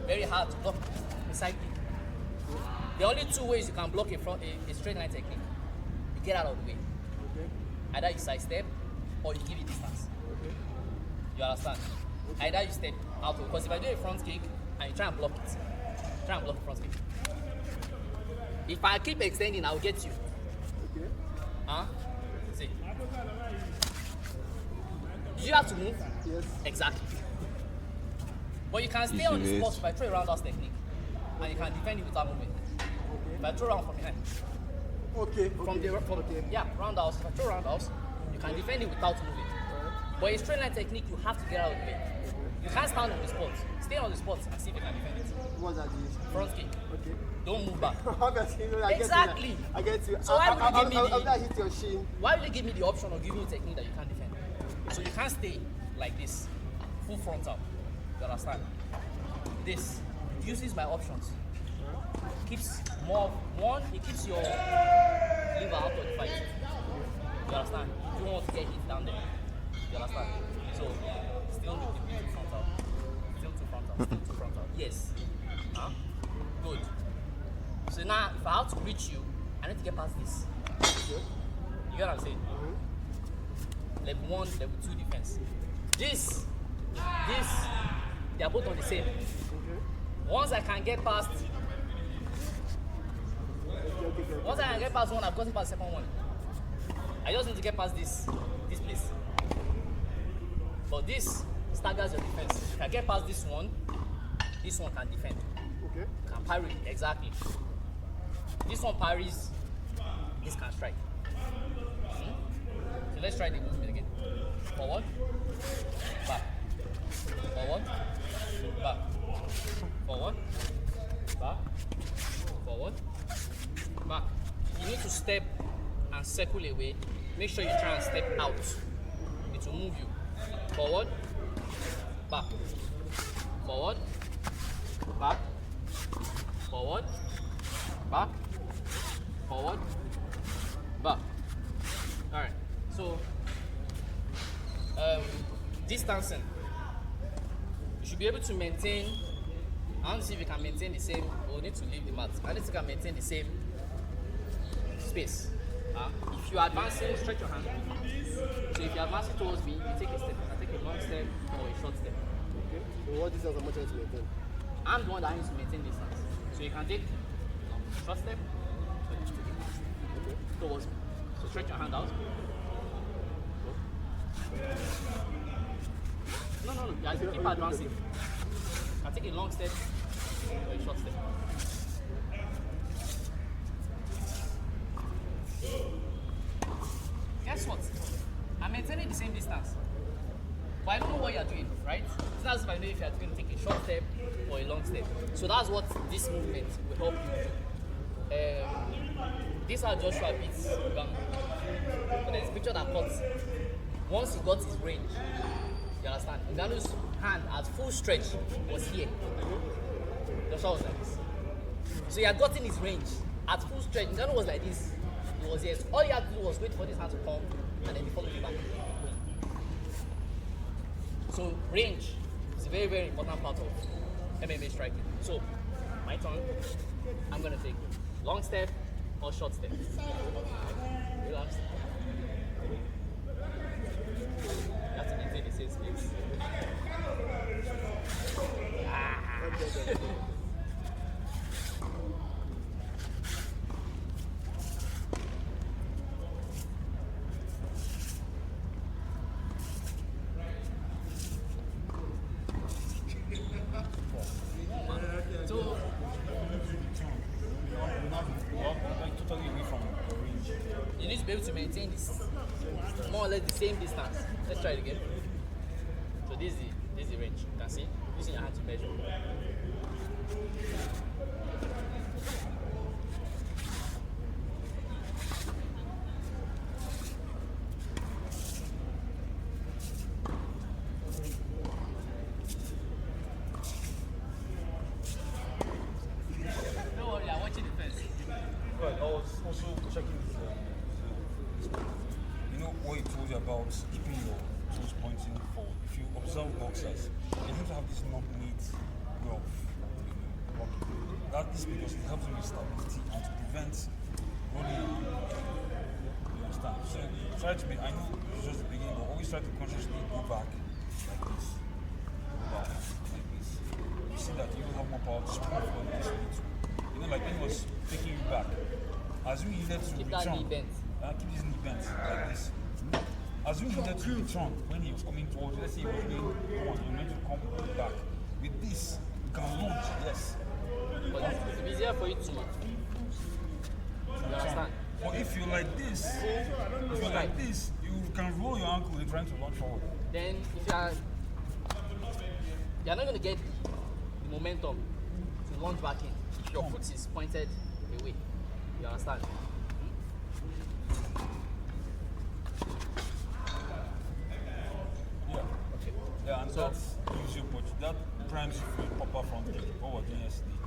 Very hard to block a side kick. The only two ways you can block a straight line technique, you get out of the way. Either you sidestep or you give it distance. You understand? Either you step out of, because if I do a front kick and you try and block it, try and block the front kick. If I keep extending, I'll get you. See. Do you have to move? Yes. Exactly. But you can stay on the spot if I throw a roundhouse technique and you can defend it without moving. If I throw round from behind. Roundhouse. If I throw roundhouse, you can defend it without moving. But a straight line technique, you have to get out of the way. You can't stand on the spot. Stay on the spot and see if you can defend it. What's that? Front kick. Okay. Don't move back. Obviously, no, I Exactly. Get you. I get you. So why would you give me the- I'll hit your shin. Why will you give me the option of giving you a technique that you can't defend? So you can't stay like this, full frontal. You understand? This reduces my options. keeps it keeps your liver out of the fight. You understand? You don't want to get hit down there. You understand? So still too frontal. Still too frontal. Still too frontal. Yes. Huh? Good. So now if I have to reach you, I need to get past this. You get what I'm saying? Level 1, level 2 defense. This, they are both on the same. Once I can get past one, I've gotten past the second one. I just need to get past this place. But this staggers your defense. If I get past this one can defend. Okay. Can parry, exactly. This one parries, this can strike. So let's try the movement again. Forward, back, forward, back, forward, back, forward, back. You need to step and circle away. Make sure you try and step out. It will move you. Forward, back, forward, back, forward, back, forward, back. Alright, so distancing. You should be able to maintain. I want to see if you can maintain the same. We'll need to leave the mat. I need to can maintain the same space. If you're advancing, stretch your hand. So if you're advancing towards me, you take a step. I take a long step or a short step. Okay. So what distance am I trying to maintain? I'm the one that needs to maintain distance. So you can take a short step towards me. So stretch your hand out. No. Guys, you keep advancing. I take a long step or a short step. Guess what? I'm maintaining the same distance. But I don't know what you're doing, right? So that's if I know if you're going to take a short step or a long step. So that's what this movement will help you do. These are Joshua beats. But there's a picture that cuts. Once he got his range, you understand? Ngannou's hand at full stretch was here. Joshua was like this. So he had gotten his range at full stretch. Ngannou was like this. He was here. So all he had to do was wait for this hand to come and then he followed it back. So range is a very, very important part of MMA striking. So my turn. I'm gonna take long step or short step. Relax. You have to maintain the same space. So like totally away from the range. you need to be able to maintain this more or less the same distance. Let's try it again. So this is the range. You can see using your hand to measure. Don't worry, I'm watching it first. Right, I was also checking this. You know what he told you about keeping your toes pointing forward. If you observe boxers, they need to have this not-neat way of walking. That is because it helps you with stability and to prevent rolling. You understand? So try to be. I know it's just the beginning, but always try to consciously go back like this. Go back like this. You see that you have more power to spring forward this way too. You know, like when he was taking you back. As you needed to Keep return, that knee bent. keep his knee bent like this. As you needed to return when he was coming towards you, let's say he was going forward, you meant to come back. With this, you can launch, yes. But it's easier for you to understand. But if you're like this, you can roll your ankle and trying to launch forward. Then if you're not going to get the momentum to launch back in if your foot is pointed away. You understand? Yeah. Okay. Yeah, and So- that gives you that primes you for proper front kick. What we're doing yesterday.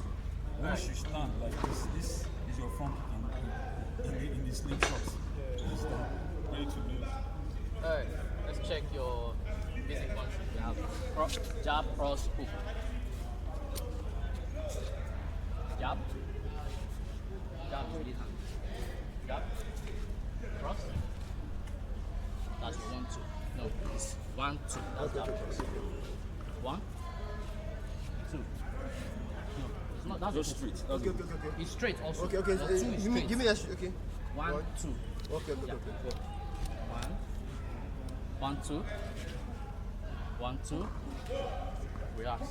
Once you stand like this is your front in the slingshot. It's done. Ready to lose. Alright, let's check your basic ones. We have jab, cross, hook. Jab. Jab is release hand. Jab. Cross. That's your 1, 2. No, it's 1, 2. That's jab. 1, 2. No, it's not. That's Just straight. Okay. It's straight also. Okay. Your 2 is straight. Give me that. Okay. 1, 2. Okay. Yeah. 1, 2. 1, 2. Relax.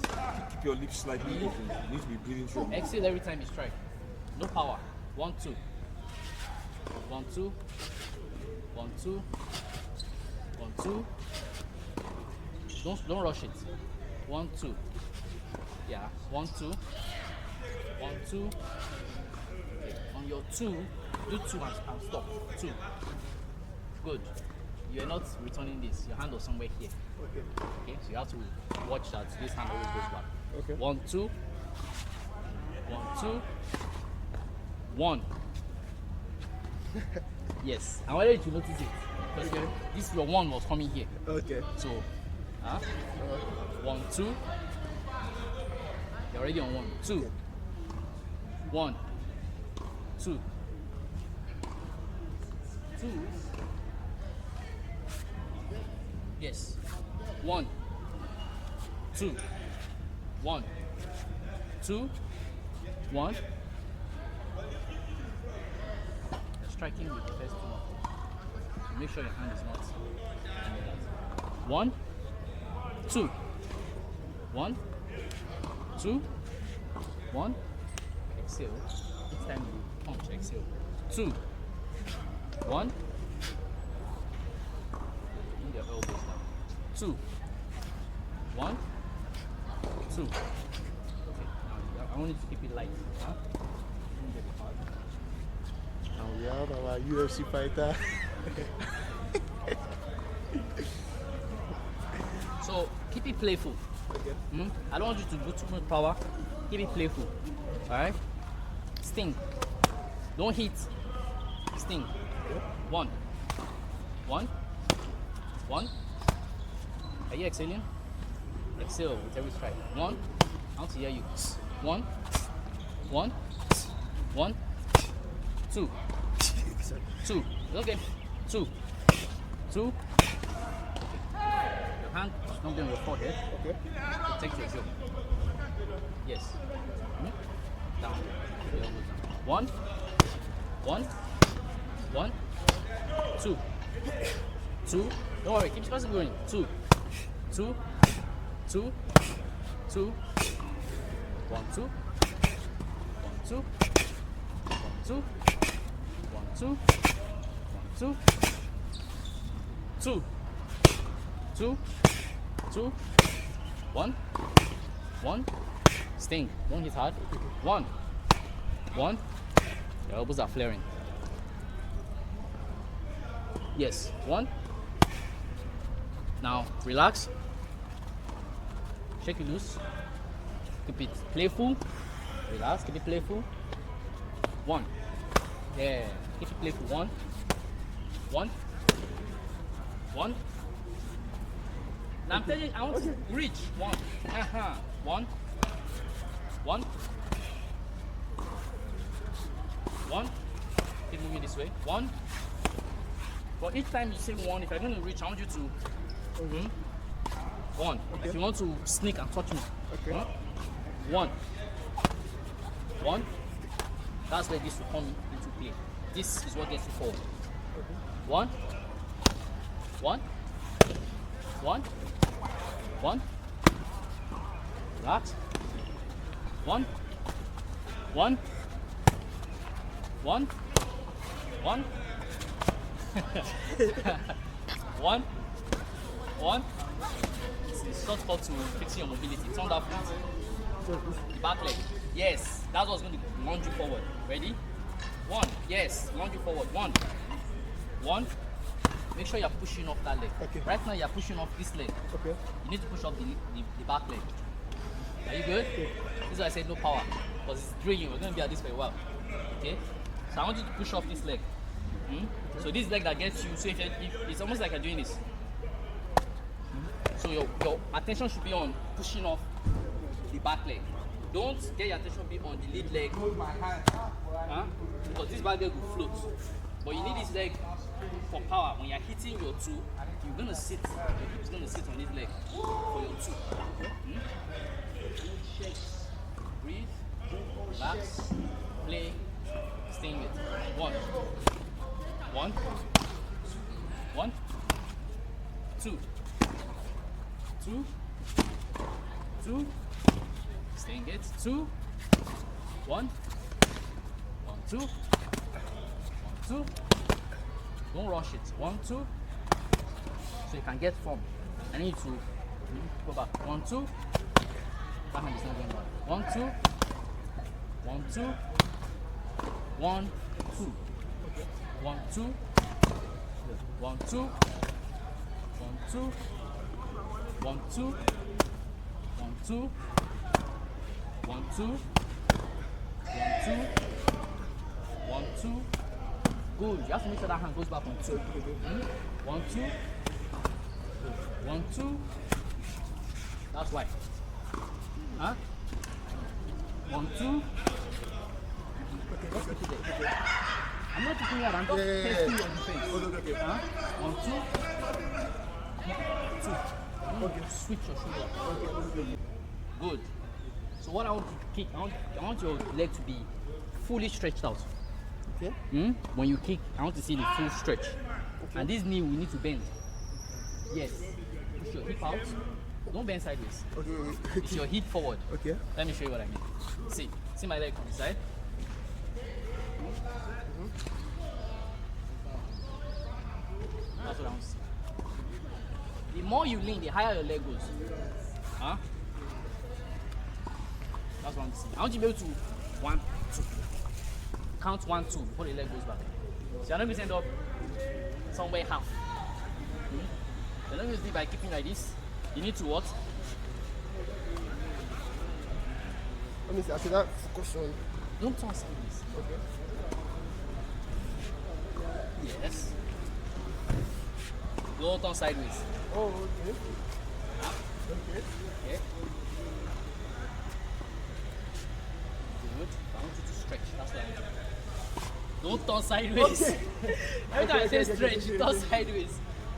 Keep your lips slightly open. You need to be breathing through. Exhale every time you strike. No power. 1, 2. 1, 2. 1, 2. 1, 2. Don't rush it. 1, 2. Yeah. 1, 2. 1, 2. On your 2, do 2 and stop. 2. Good. You're not returning this. Your hand was somewhere here. Okay. So you have to watch that this hand always goes back. Okay. 1, 2. 1, 2. 1. Yes. I wanted you to notice it. Because this your 1 was coming here. Okay. So, 1, 2. You're already on 1. 2. 1. 2. 2. Yes. 1. 2. 1. 2. 1. You're striking with the first two. Make sure your hand is not under that. 1. 2. 1. 2. 1. Exhale. Each time you punch, exhale. 2. 1. In your elbows now. 2. 1. 2. Okay, now I want you to keep it light. Huh? Don't get it hard. Now we have our UFC fighter. So keep it playful. Okay. I don't want you to do too much power. Keep it playful. Alright? Sting. Don't hit. Sting. 1. 1. 1. Are you exhaling? Exhale with every strike. 1. I want to hear you. 1. 1. 1. 2. 2. Okay. 2. 2. Your hand is not on your forehead. Okay. Take your heel. Yes. Down. 1. 1. 1. 2. 2. Don't worry, keep the going. 2. 2. 2. 2. 1, 2. 1, 2. 1, 2. 1, 2. 1, 2. 2. 2. 2. 1. 1. Sting. Don't hit hard. 1. 1. Your elbows are flaring. Yes. 1. Now relax. Shake it loose. Keep it playful. Relax. Keep it playful. 1. Yeah. Keep it playful. 1. 1. 1. Now I'm telling you, I want to reach. 1. 1. 1. 1. Keep moving this way. 1. But each time you say 1, if you're going to reach, I want you to 1. Okay. If you want to sneak and touch me. Okay. 1. 1. That's where this will come into play. This is what gets you forward. 1. 1. 1. 1. Relax. 1. 1. 1. 1. 1. 1. It's shortcut to fixing your mobility. Turn that foot. The back leg. Yes, that's what's going to launch you forward. Ready? 1. Yes, launch you forward. 1. 1. Make sure you're pushing off that leg. Okay. Right now you're pushing off this leg. Okay. You need to push off the back leg. Are you good? Okay. This is why I said no power. because it's drilling. We're going to be at this for a while. Okay? So I want you to push off this leg. So this leg that gets you, so if it's almost like you're doing this. So your attention should be on pushing off the back leg. Don't get your attention be on the lead leg. Because this back leg will float. But you need this leg for power. When you're hitting your two, you're gonna sit. Your hip is gonna sit on this leg for your two. Breathe, relax, play, stay with. One, two, stay in it. 2, 1, 2, 1, 2. Don't rush it. 1, 2. So you can get form. I need to go back. 1, 2. That hand is not going back. 1, 2. 1, 2. 1, 2. 1, 2. 1, 2. 1, 2. 1, 2. 1, 2. 1, 2. 1, 2. 1, 2. Good. You have to make sure that hand goes back on 2. 1, 2. 1, 2. That's why. 1, 2. Let's keep it there. I'm not putting it out, I'm just testing you on the face. 1, 2. 2. Switch your shoulder. Good. So what I want you to kick, I want your leg to be fully stretched out. Okay. When you kick, I want to see the full stretch. Okay. And this knee we need to bend. Yes. Push your hip out. Don't bend sideways. Okay. Push your hip forward. Okay. Let me show you what I mean. See my leg on the side. That's what I want to see. The more you lean, the higher your leg goes. That's what I want to see. I want you to be able to 1, 2. Count 1, 2 before the leg goes back. So you're not going to end up somewhere half. You're not going to do it by keeping like this. You need to what? Let me see. I should not focus on. Don't turn sideways. Okay. Yes. Don't turn sideways. Oh, okay. Okay. Okay. Good. I want you to stretch. That's what I want. Don't turn sideways. Okay. Every time I say Okay, stretch, you turn sideways.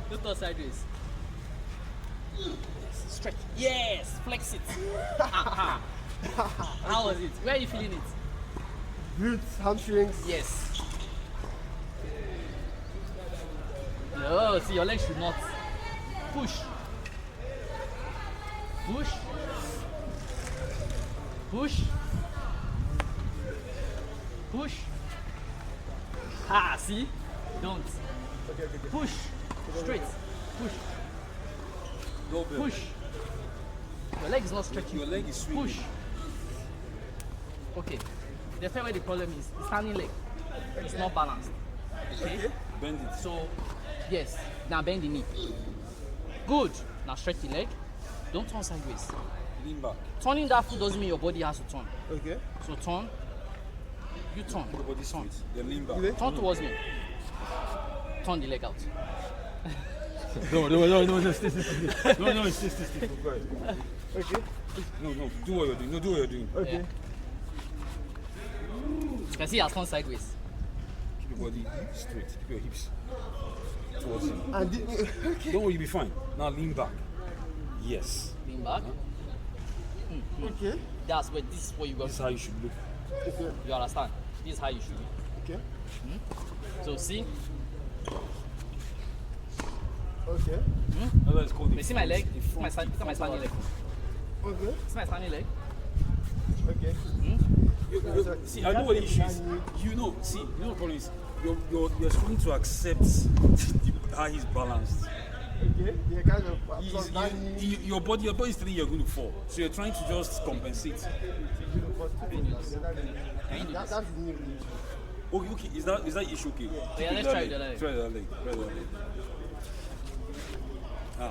Don't turn sideways. Stretch. Yes. Flex it. How was it? Where are you feeling it? Glutes, hamstrings. Yes. No, see your legs should not push. Push. Push. Push. See? Don't. Push. Straight. Push. Go, Bill. Push. Your leg is not stretching. Your leg is swinging. Push. Okay. The fair way the problem is the standing leg. It's not balanced. Okay? Bend it. So, yes. Now bend the knee. Good. Now stretch the leg. Don't turn sideways. Lean back. Turning that foot doesn't mean your body has to turn. Okay. So turn. You turn. Your body straight. Then lean back. Turn towards me. Turn the leg out. No, stay. No, stay. Okay. No, do what you're doing. No, do what you're doing. Okay. Yeah. You can see I turn sideways. Keep your body straight. Keep your hips towards you. And okay. Don't worry, you'll be fine. Now lean back. Yes. Lean back. Okay. That's where this is what you got. This is how you should look. Okay. You understand? This is how you should be. Okay. So see? Okay. That's it's called. You see my leg? Look at my standing leg. Okay. See my standing leg? Okay. See, I know what the issue is. You know what the problem is? You're struggling to accept how he's balanced. Okay. Yeah, kind of. Your body is thinking you're going to fall. So you're trying to just compensate. That's the new. Okay. Is that issue okay? Yeah, let's try the other leg. Try the other leg.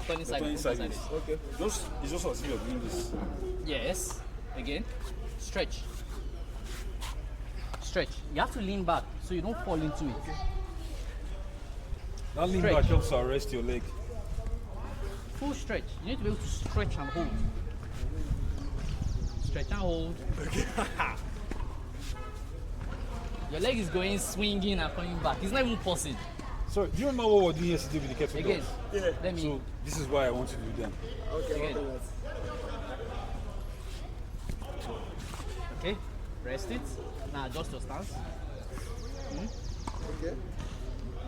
Turn inside. Turn sideways. Okay. It's just as if you're doing this. Yes. Again. Stretch. stretch. You have to lean back so you don't fall into it. That lean Stretch. back helps to arrest your leg. Full stretch. You need to be able to stretch and hold. Stretch and hold. Your leg is going swinging and coming back. It's not even pausing. Sorry, do you remember what we were doing yesterday with the kettlebells? Again, let me. So this is why I want you to do them. Again. Okay, rest it. Now adjust your stance. Okay.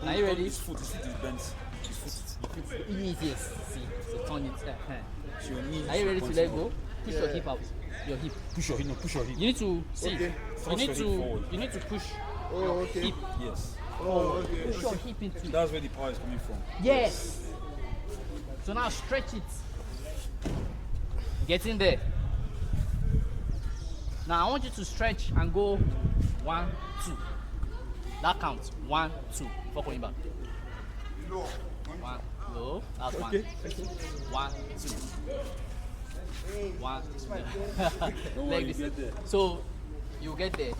Are you ready? His foot is bent. His foot is Yes. See, so turn it. so your knee Are you ready to points let out. go? Push your hip out. Your hip. Push your hip, no, push your hip. You need to see. Okay. You Thrust need your hip to. forward. You need to push Oh, okay. hip. Yes. Oh, okay. Push your hip into it. That's where the power is coming from. Yes. So now stretch it. Get in there. Now I want you to stretch and go 1, 2. That counts. 1, 2. Before going back. 1, low. That's 1. 1, 2. 1, 2. worry, Like you this. get there. So you get there.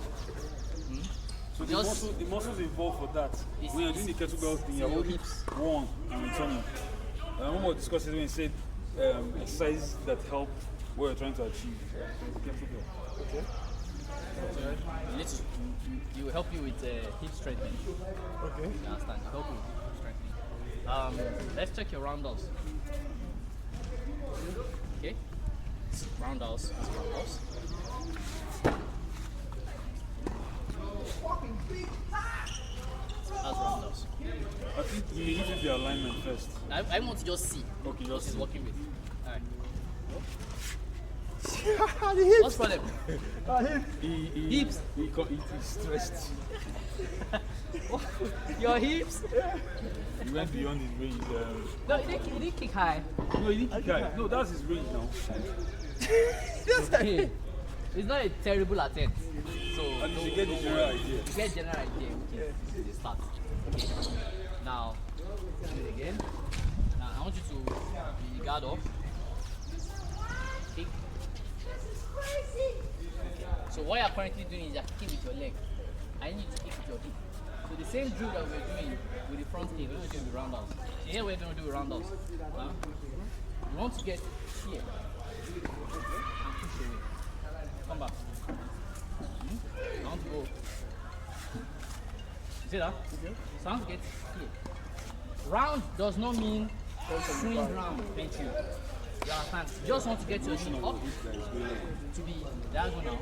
So Just- the muscles involved for that. It's- When you're doing the kettlebell thing, you're your holding hips. one and returning. I remember we discussed it when you said exercises that help what you're trying to achieve. Kettlebell. Okay. You need to, it will help you with hip strengthening. Okay. You understand? Help you with hip strengthening. Let's check your roundhouse. Okay? Roundhouse. Roundhouse. That's roundhouse. I think you need to do the alignment first. I want to just see Okay, what just he's see. working with. Alright. The hips. What's the problem? Hips. He's stressed. Your hips? He went beyond his range. No, it didn't kick high. No, he didn't kick high. No, that's his range now. Okay. It's not a terrible attempt. So And you should get the general idea. you get general idea. Okay. This is the start. Okay. Now do it again. Now I want you to be guard up. Kick. So what you're currently doing is you're kicking with your leg. I need you to kick with your hip. So the same drill that we're doing with the front kick, we're going to do the roundhouse. So here we're going to do a roundhouse. You want to get here and push away. Come back. I want to go. You see that? So I want to get here. Round does not mean swing round, thank you. You understand? You just want to get your knee up to be diagonal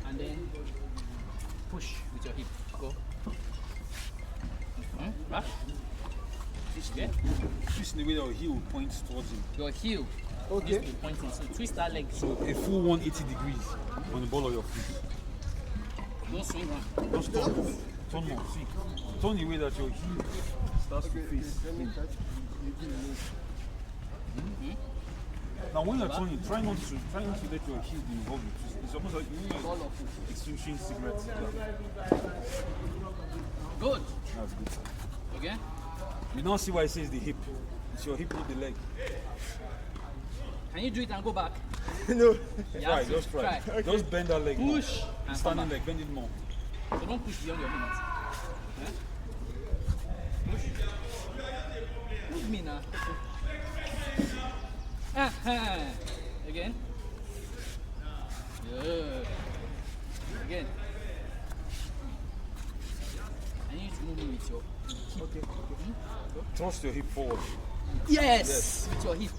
and then push with your hip. Go. Right? Okay. Twist in the way that your heel will point towards him. Your heel Okay. needs to be pointing. So twist that leg. So a full 180 degrees on the ball of your foot. Don't swing round. Just turn more. Turn more. See. Turn the way that your heel starts to face him. Now when you're turning, try not to let your heel be involved with twist. It's almost like Ball of foot. extinguishing cigarettes. Yeah. Good. That's good. Okay. You now see why it says the hip. It's your hip, not the leg. Can you do it and go back? No. You Try, have to just try. try. Just bend that leg more. Push and Standing come back. leg, bend it more. So don't push beyond your limits. Eh? Push. Push me now. Again. Good. Again. I need you to move me with your hip. Okay. Thrust your hip forward. Yes! With your hip.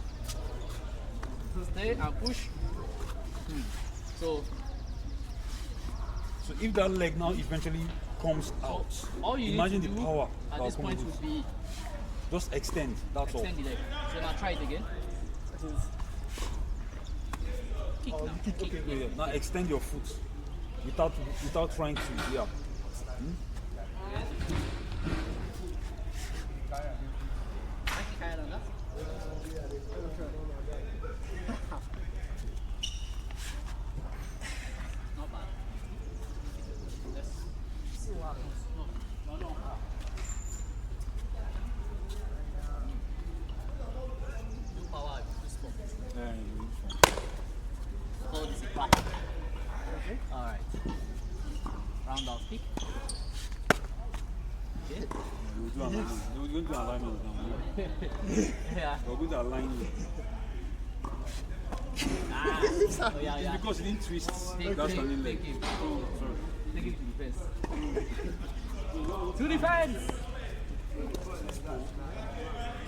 Stay and push. So So if that leg now eventually comes out, all you imagine need to the do power at that this will come point with would it. be Just extend. That's all. extend the leg. So now try it again. Kick now. Kick. Yeah, yeah. Now extend your foot without trying to. Yeah. Kick higher than that. Not bad. Let's see what happens. No. Do power, do sport. Hold this back. Alright. Round out kick. do alignment. We're going to do alignment now. Yeah. We're going to align you. Ah. Oh, yeah, It's yeah. because you didn't twist Take that standing leg. him. Oh, sorry. Take it to defense. To defense! You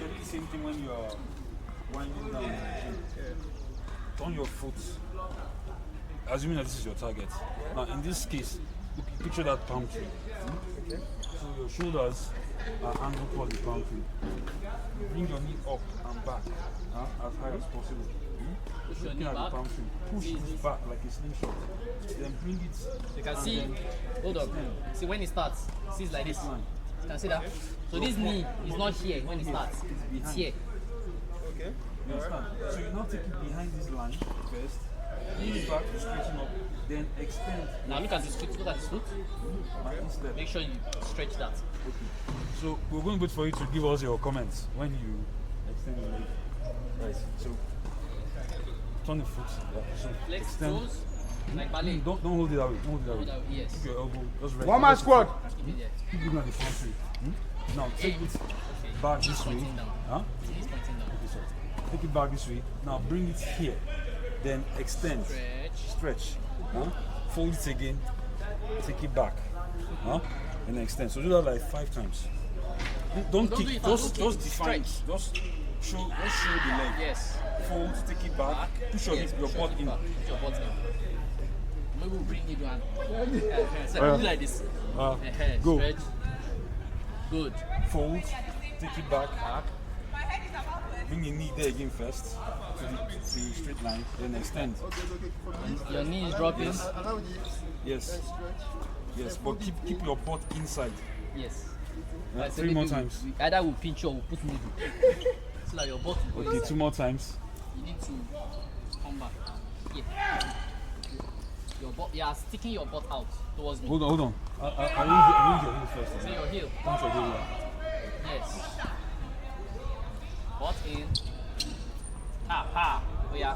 do the same thing when you are winding down. Turn your foot, assuming that this is your target. Now, in this case, picture that palm tree. So your shoulders are angled towards the palm tree. Bring your knee up and back as high as possible. Push your knee Looking at the back. palm tree. Push it back like a slingshot. Then bring it. You can and see, then hold on. See when it starts, see it's like this. You can see that? So this knee is not here when it starts, it's here. You understand? So you now take it behind this line first. Then you start to straighten up. Then extend. Now look at his foot, look at his foot. By instep. Make sure you stretch that. So we're going to wait for you to give us your comments when you extend your leg. Right. So turn the foot. Yeah. So Flex extend. toes, like ballet. Don't hold it that way. Don't hold it that way. Hold out, yes. Keep your elbow. Just rest. One man squad. Keep it there. Keep looking at the front tree. Now take it back this way. Pointing down. Huh? He's pointing down. This way. Take it back this way. Now bring it here. Then extend. Stretch. Huh? Fold it again. Take it back. Huh? And then extend. So do that like 5 times. Don't do kick. it Just fast, don't kick. define. Stretch. Just show the leg. Yes. Fold. Take it back. Push your Yes, hip, your push butt hip in. back. Push your butt in. Maybe we'll bring you down. So do like this. Go. Stretch. Good. Fold. Take it back. Bring your knee there again first. To the straight line. Then extend. Your knee is dropping. Yes. Yes. But keep your butt inside. Yes. Yeah, Right, so 3 more maybe times. Either we'll pinch you or we'll put needle. So that your butt will go Okay, inside. 2 more times. You need to come back. Yeah. Your butt, you are sticking your butt out towards me. Hold on. Arrange your heel first. So your heel. Punch your heel. Yes. Butt in. Ha. Oh yeah.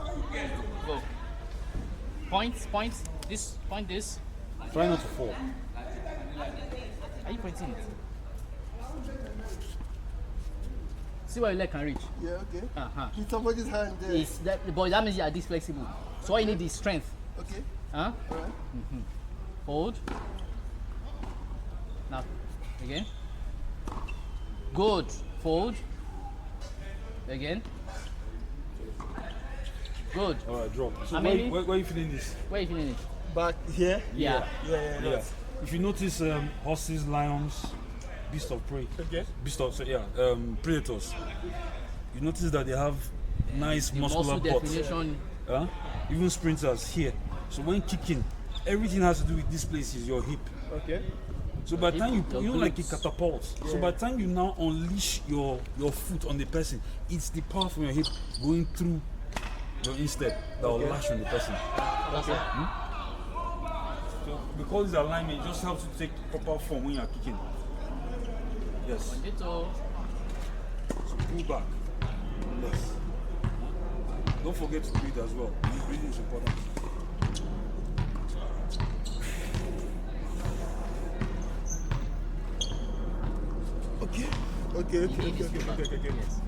Go. Point. This. Point this. Try not to fall. Are you pointing it? See where your leg can reach. Yeah, okay. Uh-huh. Keep somebody's hand there. It's that, but that means you are this flexible. So all you need is strength. Okay. Huh? Alright. Hold. Now, again. Good. Fold. Again. Good. Alright, drop. So How where many? are you feeling this? Where are you feeling it? Back here. Yeah. Yeah. If you notice horses, lions, beasts of prey, predators, you notice that they have nice The muscular muscle butts. definition. Even sprinters here. So when kicking, everything has to do with this place is your hip. Okay. So by the time you Your know like a glutes. catapult. So by the time you now unleash your foot on the person, it's the power from your hip going through your instep that will lash on the person. Okay. So because this alignment, it just helps you take proper form when you are kicking. Yes. Little. So pull back. Yes. Don't forget to breathe as well. Breathing is important. Okay. You need this to back. Yes.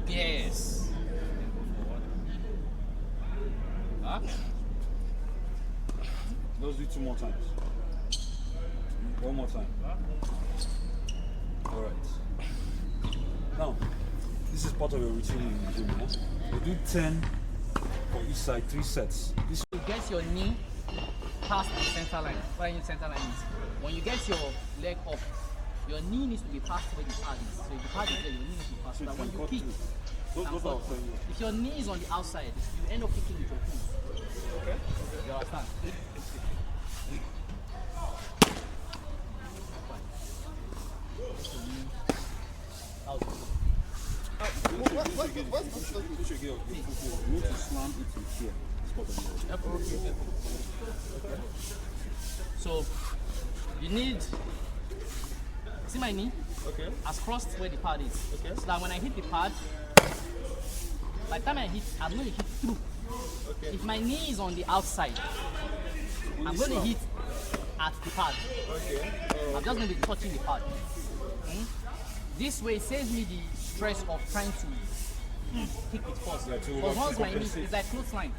Yes. Back. Let's do 2 more times. 1 more time. Alright. Now, this is part of your routine in the gym. Huh? We do 10 for each side, 3 sets. This You get your knee past the center line. What I mean center line is when you get your leg up, your knee needs to be past where the pad is. So if the pad is there, your knee needs to be past. So that when you kick, Those are saying. if your knee is on the outside, you end up kicking with your foot. Okay. You understand? You should get your foot. You need to slam it to here. So you need, see my knee? Okay. As crossed where the pad is. Okay. So that when I hit the pad, by the time I hit, I know you hit through. If my knee is on the outside, I'm going to hit at the pad. I'm just going to be touching the pad. This way saves me the stress of trying to kick with force. But once my knee is like close line.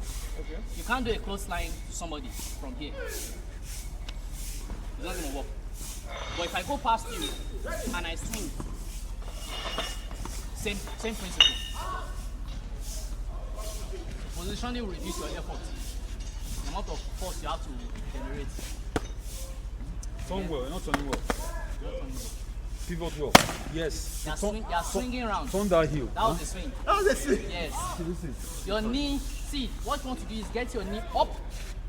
You can't do a close line to somebody from here. It's not going to work. But if I go past you and I swing, same principle. Positioning will reduce your effort. The amount of force you have to generate. Turn well, not turning well. Pivot well. Yes. They are swinging around. Turn that heel. That was the swing. That was a swing. Yes. This is. Your knee, see, what you want to do is get your knee up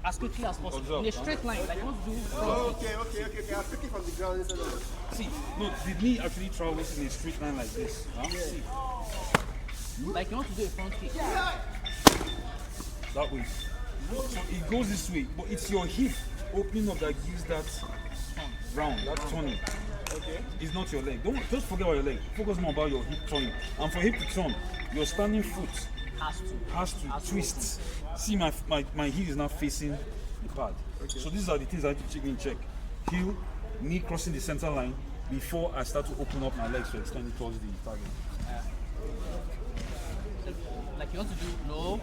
as quickly as possible. Observe, in a straight line, like you want to do front kick. Okay. I'm picking from the ground instead of. See, no, the knee actually travels in a straight line like this. Huh? See, Like you want to do a front kick. that way. So it goes this way, but it's your hip opening up that gives that round, that turning. Okay. It's not your leg. Don't just forget about your leg. Focus more about your hip turning. And for hip to turn, your standing foot has to twist. See, my heel is now facing the pad. Okay. So these are the things I have to check. Heel, knee crossing the center line before I start to open up my legs to extend it towards the target. Like you want to do no.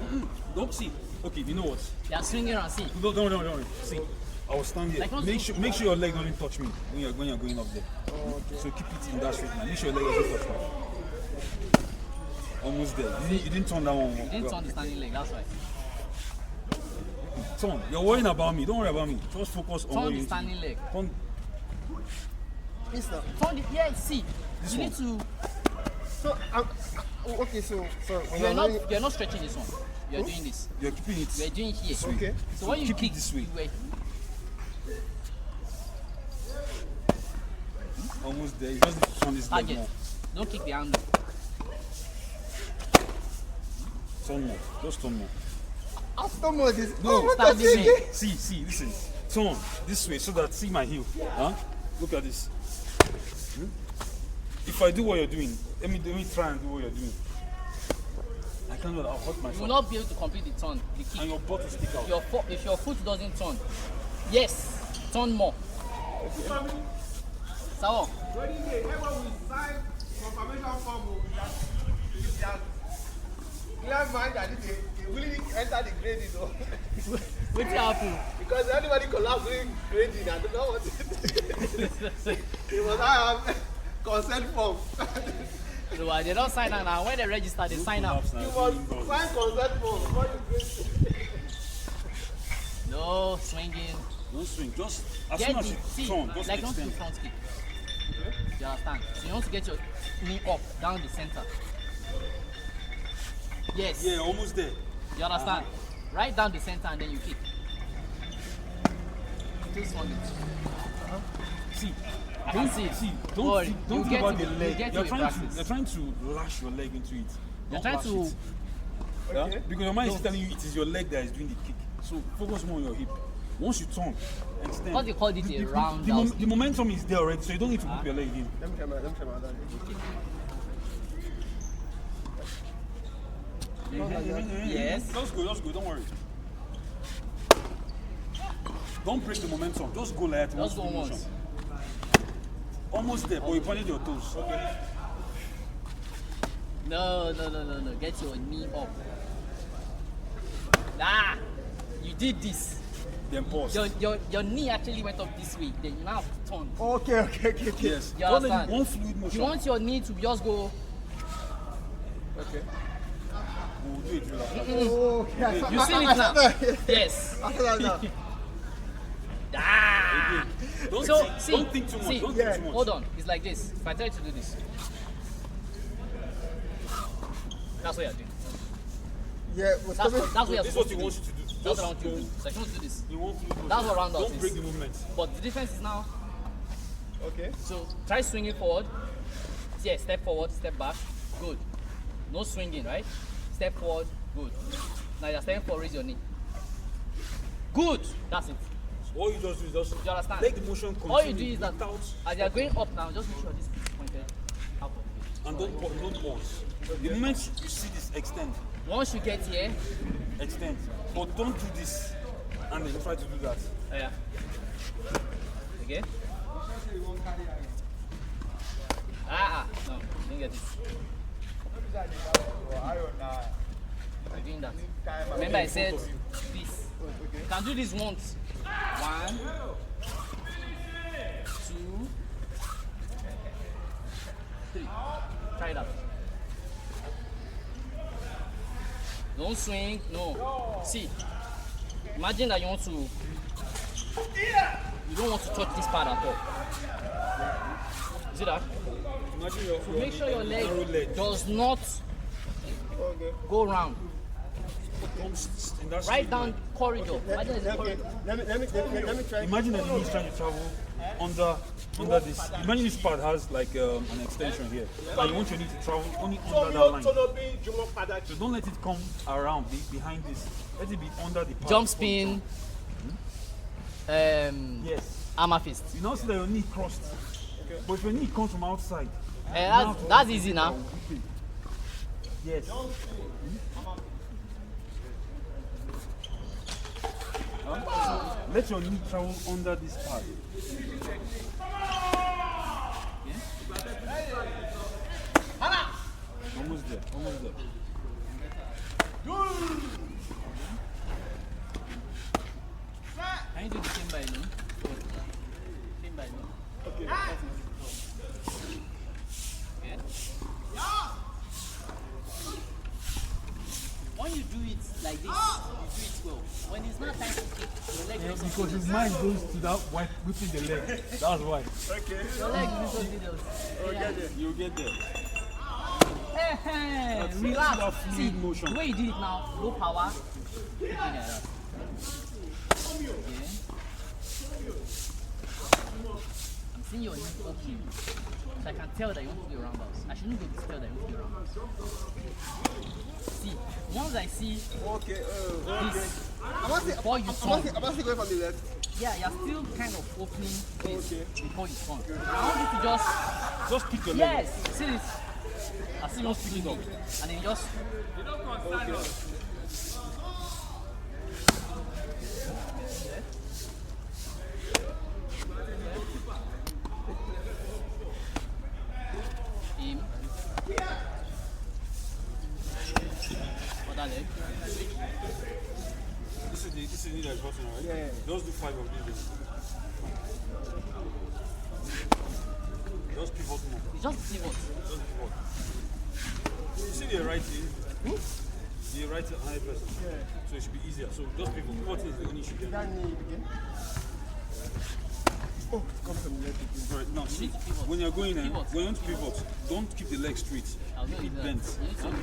Don't see. Okay, you know what? They are swinging around. See. Don't. See, I will stand here. Like Make sure your leg doesn't touch me when you're going up there. Okay. So keep it in that straight line. Make sure your leg doesn't touch me. Almost there. You didn't turn that one. You didn't turn the standing leg. That's right. Turn. You're worrying about me. Don't worry about me. Just focus on Turn what the you standing leg. Turn. Turn the see. This you one. need to. So, okay, so when You're not stretching this one. You're doing this. You're keeping it. You're doing here. This way. Okay. So when you keep kick it this way. you Almost there. You just need to turn this leg target. more. Don't kick the handle. Turn more. Just turn more. after more this. No, what stand does it this mean? way. See, listen. Turn this way so that see my heel. Huh? Look at this. If I do what you're doing, let me try and do what you're doing. I can't do that. I'll hurt You will myself. not be able to complete the turn, the kick. And your butt will stick out. If your foot doesn't turn, yes, turn more. So, Clear mind that they really enter the grading though. what's happening? Because anybody collapse during grading, I don't know what it They must have consent form. So they don't sign out now. When they register, they sign out. You must sign consent form before you grade. No swinging. Don't swing. Just as Get soon as the you see, turn, just like don't do extend. front kick. You understand? So you want to get your knee up, down the center. Yes. Yeah, almost there. You understand? Right down the center and then you kick. Still swinging. See, I can see it. see, Don't worry. don't You think get about to- the you leg. get You're to trying practice. you're trying to lash your leg into it. You're Don't trying lash to. it. Yeah? Because your mind is telling you it is your leg that is doing the kick. So focus more on your hip. Once you turn, extend. What they call it a round the, out the momentum is there already, so you don't need to whip your leg in. Let me try my other. Yes. Just go, don't worry. Don't break the momentum, just go like that. Just go once. Almost there, but you pointed your toes. Okay. No. Get your knee up. Ah, you did this. Then pause. Your knee actually went up this way. Then you now have to turn. Okay. Yes. You Don't let understand? it one fluid motion. You want your knee to just go. Okay. We'll do it drill after. Okay. You see it now? Yes. After that now. Ah. Don't, So think, see, don't think too much. see, Don't think too much. hold on. It's like this. If I tell you to do this, that's what you're doing. Yeah, what's coming? That's what you're This is supposed what to he do. wants you to do. That's what I want you to do. So I want to do this. You want fluid motion. That's what round out Don't is. break the movement. But the difference is now. Okay. So try swinging forward. Yeah, step forward, step back. Good. No swinging, right? Step forward. Good. Now you're stepping forward, raise your knee. Good. That's it. All you just do is just You understand? let the motion continue. All you do is that without, as you're going up now, just make sure this is pointed out of the and don't pause. The moment you see this extend, Once you get here, extend. But don't do this and then try to do that. yeah. Okay. No, didn't get it. You're doing that. Remember I said this. You can do this once. 1, 2, 3. Try that. Don't swing. No. See. Imagine that you want to. You don't want to touch this part at all. See that? Imagine So make sure your narrow leg does not go round. in that Right straight down line. corridor. Imagine there's a Okay, corridor. let me try. Imagine that the knee is trying to travel under this. Imagine this part has like an extension here. But you want your knee to travel only under that line. So don't let it come around behind this. Let it be under the part. Jump spin. Yes. Armor fist. You now see that your knee crossed. But if your knee comes from outside. That's easy now. Yes. Let your knee travel under this part. Almost there. Almost there. Can you do the same by me? Same by me. Okay. When you do it like this, you do it well. When it's not time to kick, your leg goes Because his mind goes to that whipping the leg. That's why. your leg is so serious. You'll get there. Hey, That relax. fluid See, motion. the way you do it now, low power. Okay. I'm seeing your knee open. So I can tell that you want to do a roundhouse. I shouldn't go to tell that you want to do a roundhouse. See, once I see this, before you turn, I'm actually going from the left. yeah, you're still kind of opening this before you turn. I want you to just, Just kick your leg. yes, see this. I see you picking up, and then just. Aim. Other leg. This is the knee that's hurting, right? Yeah. Just do 5 of these. Just pivot more. It's just pivot. Just pivot. You see the right knee? The right 100%. So it should be easier. So just pivot. Pivoting is the only issue. That knee again. Oh, it comes from the left again. Right, now see, Pivot. when you're going in, Pivot. when you want to pivot, don't keep the leg straight. I'll do Keep it that. bent. You need to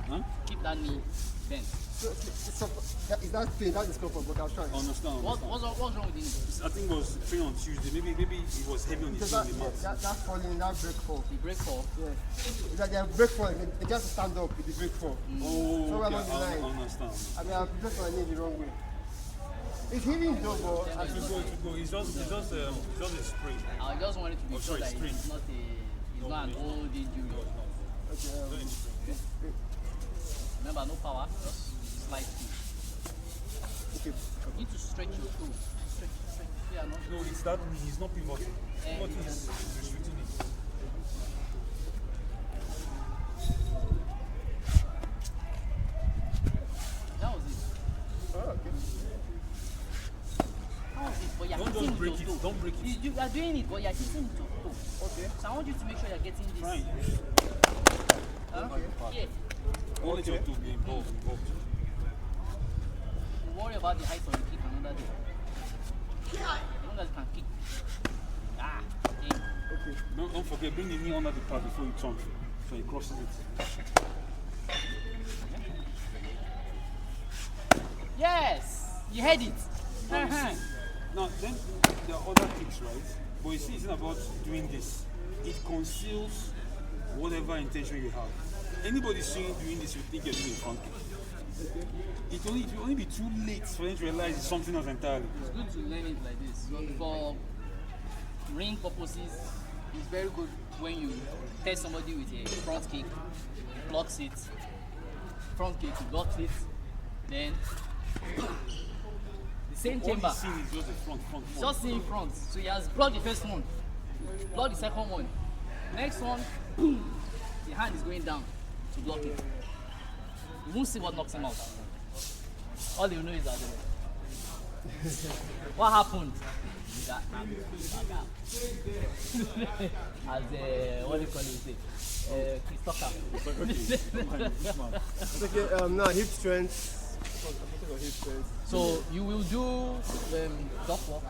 Huh? keep that knee bent. So, is that pain? That is comfort, but I was trying. Understand? What's wrong with the knee? I think it was training on Tuesday. Maybe it was heavy on his Because knee on the mat. that falling, that break fall. The break fall. Yeah. It's like they have break fall, they just stand up with the break fall. Oh, So okay, along the line. I understand. I mean, I've just my knee the wrong way. It's healing though, but It should go. It's just a sprain. I just wanted to be Oh, sure sorry, that strain. it's not an old injury. Remember, no power, just slight speed. okay. You need to stretch your toe. Stretch. Yeah, no. No, it's that knee. He's not pivoting. Pivoting is restricting it. That was it. Oh, okay. That was it. But you're Don't hitting break with your it. toe. Don't break it. You are doing it, but you're hitting with your toe. Okay. So I want you to make sure you're getting this. Fine. Huh? Yeah. Don't let your toe be involved. Don't worry about the height of the kick another day. As long as you can kick. Aim. Don't forget, bring the knee under the pad before you turn. So he crosses it. Yes! You heard it. Now, then there are other kicks, right? But you see, it's not about doing this. It conceals whatever intention you have. Anybody seeing you doing this, you think you're doing a front kick. It will only be too late for them to realize it's something else entirely. It's good to learn it like this. But for ring purposes, it's very good when you test somebody with a front kick, blocks it, front kick, he blocked it. Then the same All chamber. he's seeing is just the front. Just seeing front. So he has blocked the first one, blocked the second one. Next one, the hand is going down to block it. You won't see what knocks him out. All you know is that what happened? That back out. As what do you call it? Christopher. Okay, now hip strength. Hip strength. So you will do duck walk.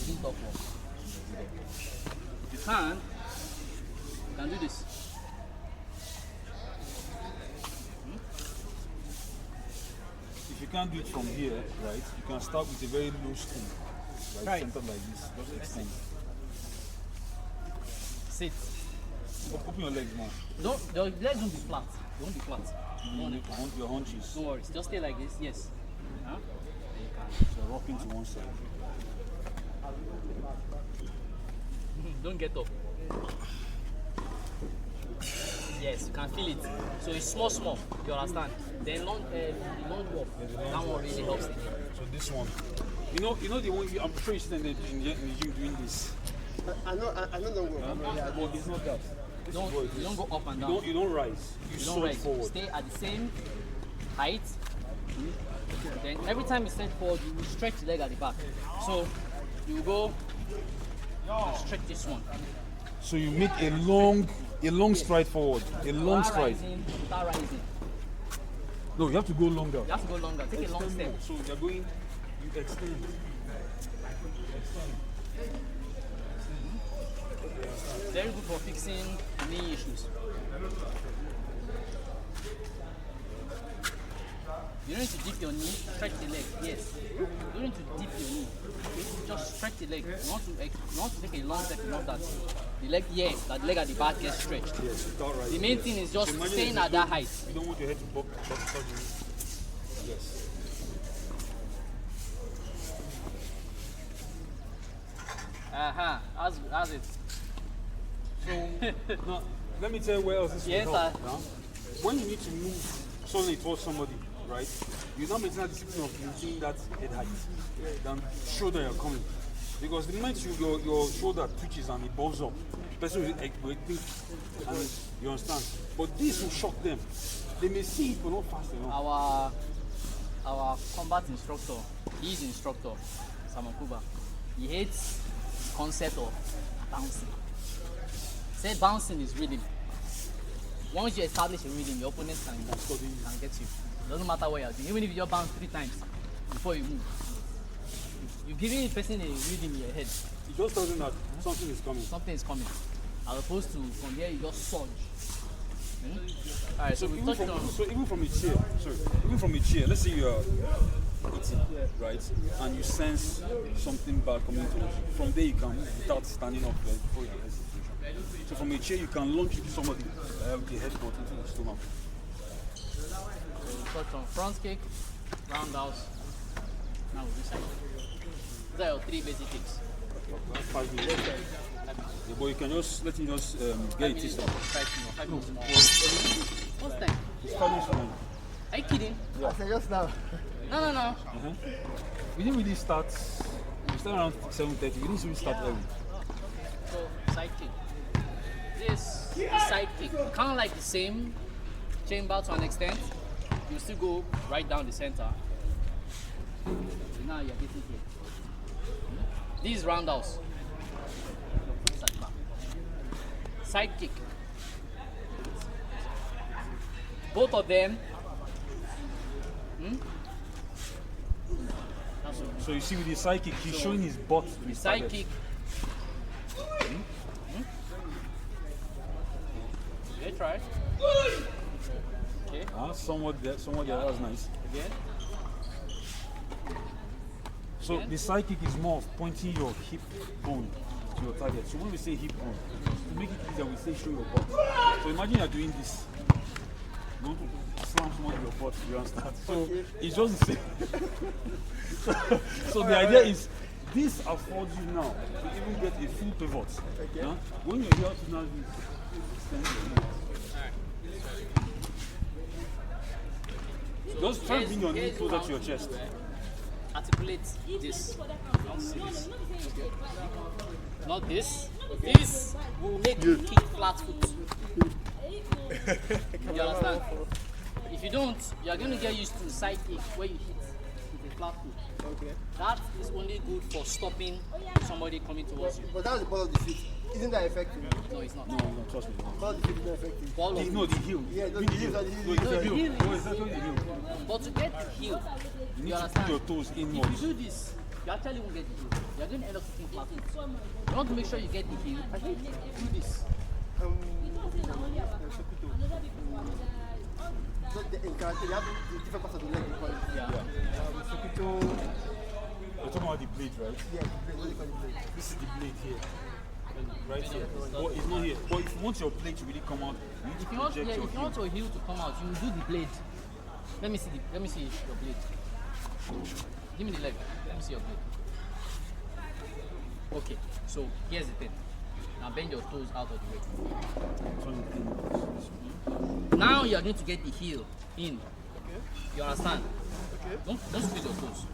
You do duck walk. If you can do this. If you can't do it from here, right, you can start with a very low spoon, right, centered like this. Just extend. Sit. Open your legs more. Don't, the legs won't be flat. They won't be flat. Your haunches. Don't worry. Just stay like this. Yes. Huh? So rocking to one side. Don't get up. Yes, you can feel it. So it's small. You understand? Then long walk. That one really helps. So this one, you know the one I'm sure you see in the gym doing this. I know don't go. But it's not that. You don't go up and down. You don't rise. You You don't surge rise. forward. Stay at the same height. Then every time you step forward, you will stretch the leg at the back. So you go and stretch this one. So you make a long stride forward. A long stride. Without rising. No, you have to go longer. You have to go longer. Take a long step. So you're going, you extend. Very good for fixing knee issues. You don't need to dip your knee, stretch the leg. Yes. You don't need to dip your knee. Okay? Just stretch the leg. You want to take a long step enough that the leg, yes, that the leg at the back gets stretched. Yes, without rising. The main thing is just staying at that height. You don't want your head to bump. Yes. How's it? So now, let me tell you where else this Yes, will help. sir. Now, when you need to move suddenly towards somebody, right? You now maintain that discipline of maintaining that head height. Then shoulder you're coming. Because the moment your shoulder twitches and it bulges up, the person will think, and you understand. But this will shock them. They may see it but not fast enough. Our combat instructor, his instructor, Samakuba, he hates the concept of bouncing. Said bouncing is rhythm. Once you establish a rhythm, your opponent can get you. It doesn't matter what you're doing. Even if you just bounce 3 times before you move, you're giving the person a rhythm in your head. It just tells them that something is coming. Something is coming. As opposed to from here you just surge. Alright, so we touched on. So even from a chair, let's say you're eating, right? And you sense something bad coming towards you. From there you can move without standing up before you're in a situation. So from a chair you can launch into somebody with the headbutt into the stomach. So we touched on front kick, roundhouse. Now we do side kick. These are your 3 basic kicks. 5 minutes. Yeah, but you can just let him just get it tested. 5 minutes more. What's time? It's 5 minutes from now. Are you kidding? I said just now. No. We didn't really start. We started around 7:30. We didn't really start early. So side kick. This is side kick. Kind of like the same chamber to an extent. You still go right down the center. So now you're getting here. This is roundhouse. Side kick. Both of them. So you see with the side kick, he's showing his butt to The his side target. kick. Okay, try. Okay, Somewhat there, that's nice. again. So the side kick is more of pointing your hip bone to your target. So when we say hip bone, to make it easier, we say show your butt. So imagine you're doing this. You want to slam someone in your butt, you understand? So it's just the same. So the idea is, this affords you now to even get a full pivot. Okay. Huh? When you're here to now extend your legs. Just try and bring your knee closer to your chest. Articulate this. Not this. Not this. This will make you kick flat foot. You understand? If you don't, you are going to get used to side kick where you hit with a flat foot. Okay. That is only good for stopping somebody coming towards you. But that's the ball of the feet. Isn't that effective? No, it's not. No, trust me. Ball of the feet is not effective. Ball of No, the heel. Yeah, Bring the heel. the No, heel. it's the the heel. heel No, is- it's actually the heel. But to get the heel, You you need to put understand? your toes If inwards. you do this, you actually won't get the heel. You're going to end up kicking flat foot. You want to make sure you get the heel. Do this. So in karate, you have the different parts of the leg. You call it. Yeah. Sokito. You're talking about the blade, right? Yeah, the blade. What do you call the blade? This is the blade here. Right here. But it's not here. But if you want your blade to really come out, you need to If you want, project yeah, your if you heel. want your heel to come out, you will do the blade. Let me see your blade. Give me the leg. Let me see your blade. Okay, so here's the thing. Now bend your toes out of the way. Now you are going to get the heel in. Okay. You understand? Okay. Don't squeeze your toes.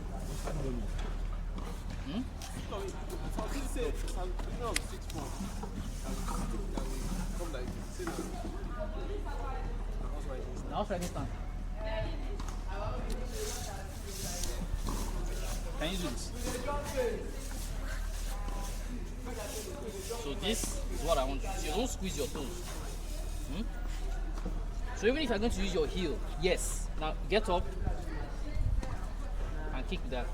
Now try this time. Can you do this? So this is what I want you to do. Don't squeeze your toes. So even if you're going to use your heel, yes. Now get up and kick with that.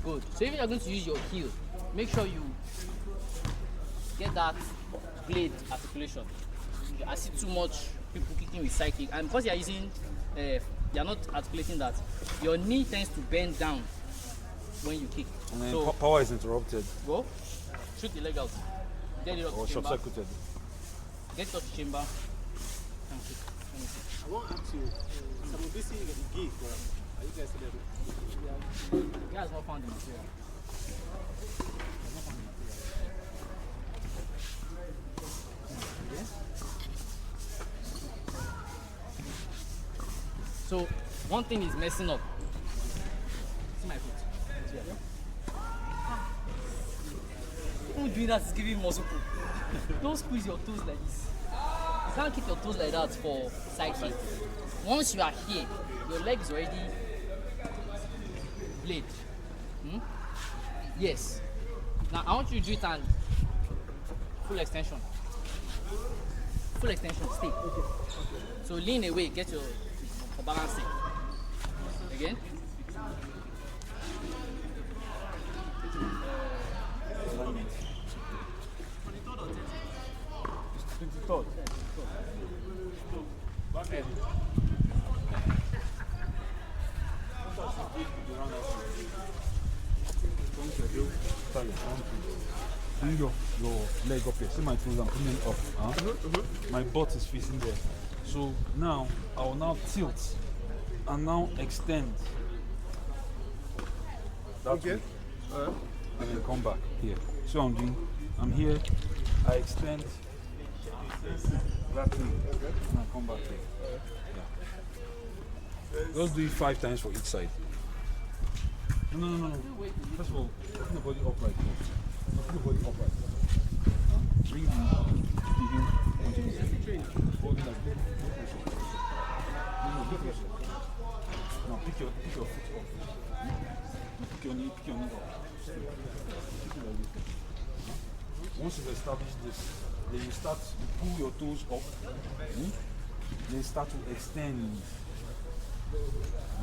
Good. So even if you're going to use your heel, make sure you get that blade articulation. I see too much people kicking with side kick, and because you're using, you're not articulating that, your knee tends to bend down when you kick. And then So power is interrupted go, shoot the leg out, get it up or to chamber, short-circuited. get it up to chamber, and kick. Let me see. I want to ask you, some of this is the gig, but are you guys still there? The guy has not found the material. So one thing is messing up. See my foot. Even doing that is giving muscle pull. Don't squeeze your toes like this. You can't keep your toes like that for side kick. Once you are here, your leg is already blade. Yes. Now I want you to do it and full extension. Full extension, stay. So lean away, get your for balancing. Again. It's 23rd. Back here. Bring your leg up here. See my toes, I'm putting them up. Huh? My butt is facing there. So now I will now tilt and now extend. That way. And then come back here. So I'm doing. I'm here. I extend. That way. And I come back here. Yeah. Just do it 5 times for each side. No. First of all, open the body up like this. Open the body up like this. Bring the heel onto the body like this. No, look closer. Now pick your foot up. Pick your knee up. Pick it like this. Once you've established this, then you start to pull your toes up. Then start to extend.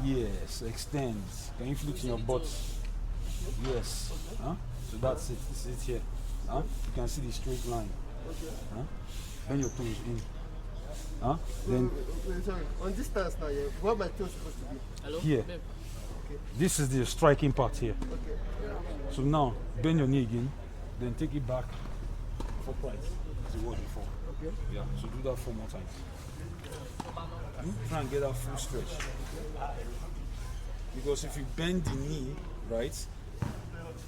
Yes, extend. Can you feel it in your butt? Yes. Huh? So that's it. This is it here. Huh? You can see the straight line. Huh? Bend your toes in. Huh? Then Wait, sorry. On this stance now, yeah, what my toes supposed to be? Hello? here. Babe. This is the striking part here. Okay. Yeah. So now bend your knee again. Then take it back for pride. As it was before. Okay. Yeah. So do that 4 more times. Try and get that full stretch. Because if you bend the knee, right,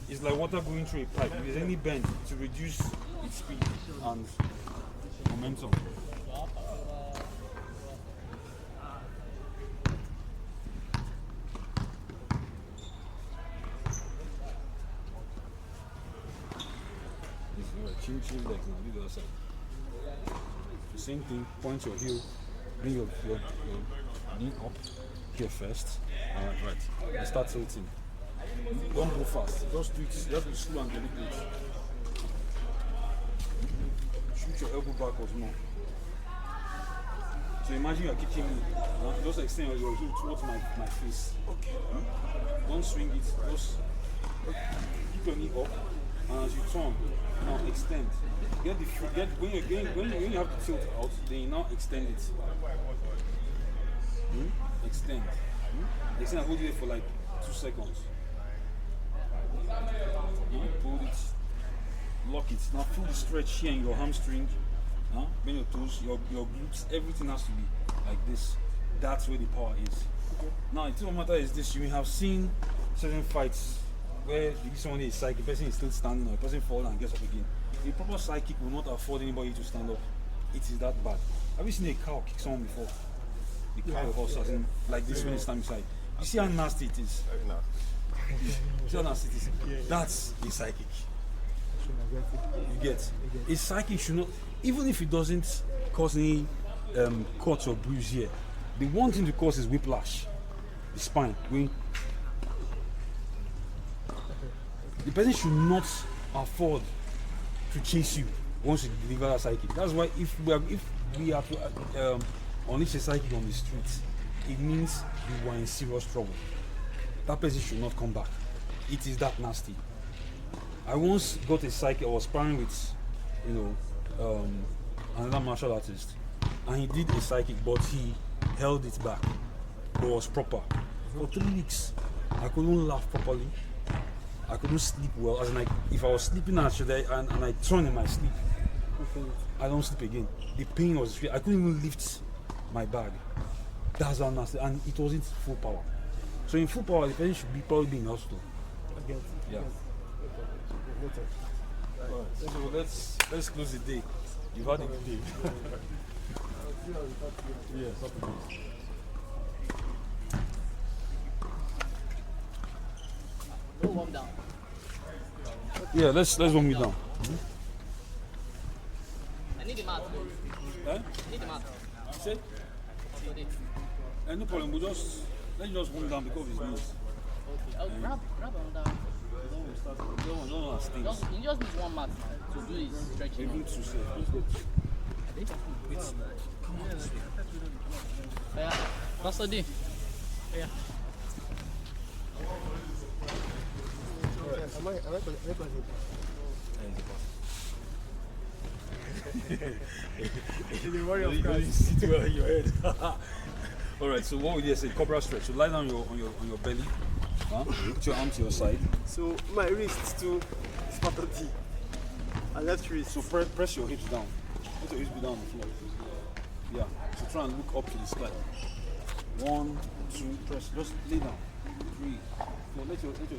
it's like water going through a pipe. If there's any bend, to reduce its speed and momentum. Change legs now, do the other side. The same thing, point your heel, bring your knee up here first. Alright, right. And start tilting. Don't go fast. Just do it. You have to be slow and deliberate. Shoot your elbow backwards more. So imagine you're kicking me. Just extend your heel towards my face. Okay. Don't swing it. Just keep your knee up. And as you turn, now extend. When you have to tilt out, then you now extend it. Extend. Extend and hold it for like 2 seconds. Hold it. Lock it. Now feel the stretch here in your hamstring. Bend your toes, your glutes, everything has to be like this. That's where the power is. Okay. Now the truth matter is this: you have seen certain fights where someone is psychic, the person is still standing, or the person falls and gets up again. A proper psychic will not afford anybody to stand up. It is that bad. Have you seen a cow kick someone before? The cow or horse, as in, like this when it's standing beside. You see how nasty it is? Very nasty. See how nasty it is? That's a psychic. You get? A psychic should not, even if it doesn't cause any cuts or bruise here, the one thing to cause is whiplash. The spine going. The person should not afford to chase you once you deliver a psychic. That's why if we are to unleash a psychic on the street, it means you are in serious trouble. That person should not come back. It is that nasty. I once got a psychic. I was sparring with, another martial artist, and he did a psychic, but he held it back. It was proper. For 3 weeks, I couldn't laugh properly. I couldn't sleep well. As in, like, if I was sleeping and I turn in my sleep, I don't sleep again. The pain was I couldn't even lift my bag. That's how nasty, and it wasn't full power. So in full power, the person should probably be in hospital. Yeah. So let's close the day. You've had a good day. Yes. No warm down. Yeah, let's warm you down. I need the mat. Eh? I need the mat. Say? No problem. Let's just warm down because of his knees. Okay. Oh, grab on that. Don't You just need one mat to do this stretching. Maybe to say. Let's go. Come on this way. Yeah. Pastor D. Yeah. Am I positive? The warrior of Christ. Sit well in your head. All right. So what we do is a corporal stretch. So lie down on your belly. Put your arm to your side. So my wrist to Sparta T. And left wrist. So press your hips down. Put your hips down on the floor. Yeah. So try and look up to the sky. 1, 2, press. Just lay down. 3, 4. Let your hips go.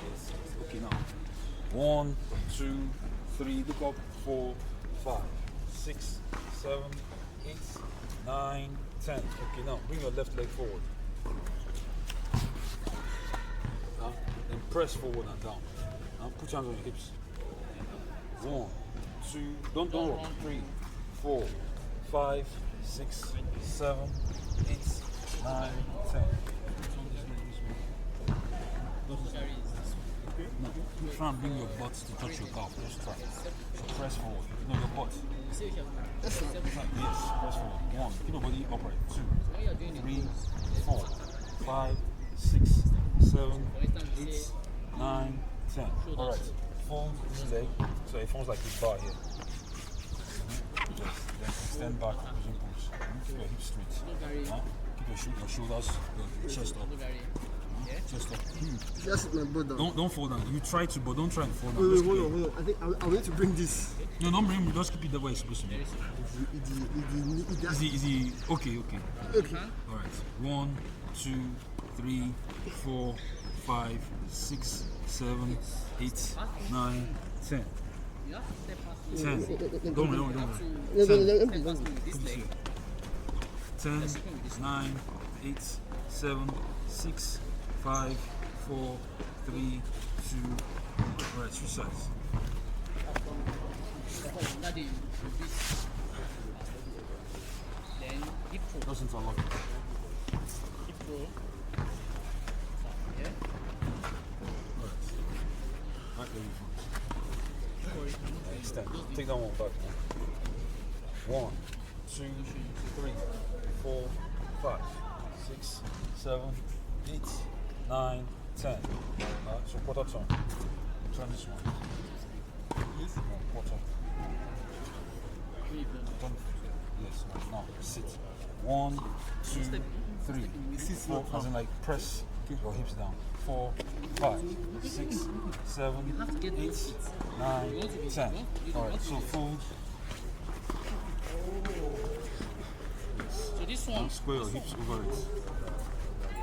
Yes. Okay now. 1, 2, 3. Look up. 4, 5, 6, 7, 8, 9, 10. Okay, now bring your left leg forward. Then press forward and down. Now put your hands on your hips. 1, 2, don't rock. 3, 4, 5, 6, 7, 8, 9, 10. No, try and bring your butt to touch your calf. Just try. So press forward. No, your butt. Yes, press forward. 1. Keep your body upright. 2, 3, 4, 5, 6, 7, 8, 9, 10. Alright. Fold this leg so it forms like a bar here. Then extend back, push. Keep your hips straight. Keep your shoulders, your chest up. Chest up. Just my butt down. Don't fall down. You try to, but don't try and fall down. Wait, hold on. I think I need to bring this. No, don't bring me. Just keep it the way it's supposed to be. Is he okay? Okay. Alright. 1, 2, 3, 4, 5, 6, 7, 8, 9, 10. 10. Don't worry. 10, 9, 8, 7, 6, 5, 4, 3, 2, Alright, switch sides. That day you beat. Then hip throw. Just interlock. Hip throw. Yeah. Right there in front. Extend. Take that one back. 1, 2, 3, 4, 5, 6, 7, 8, 9, 10. So quarter turn. Turn this one. No, quarter. Turn. Yes. Now sit. 1, 2, 3, 4. As in like press your hips down. 4, 5, 6, 7, 8, 9, 10. Alright, so fold. So this one. Square your hips over it.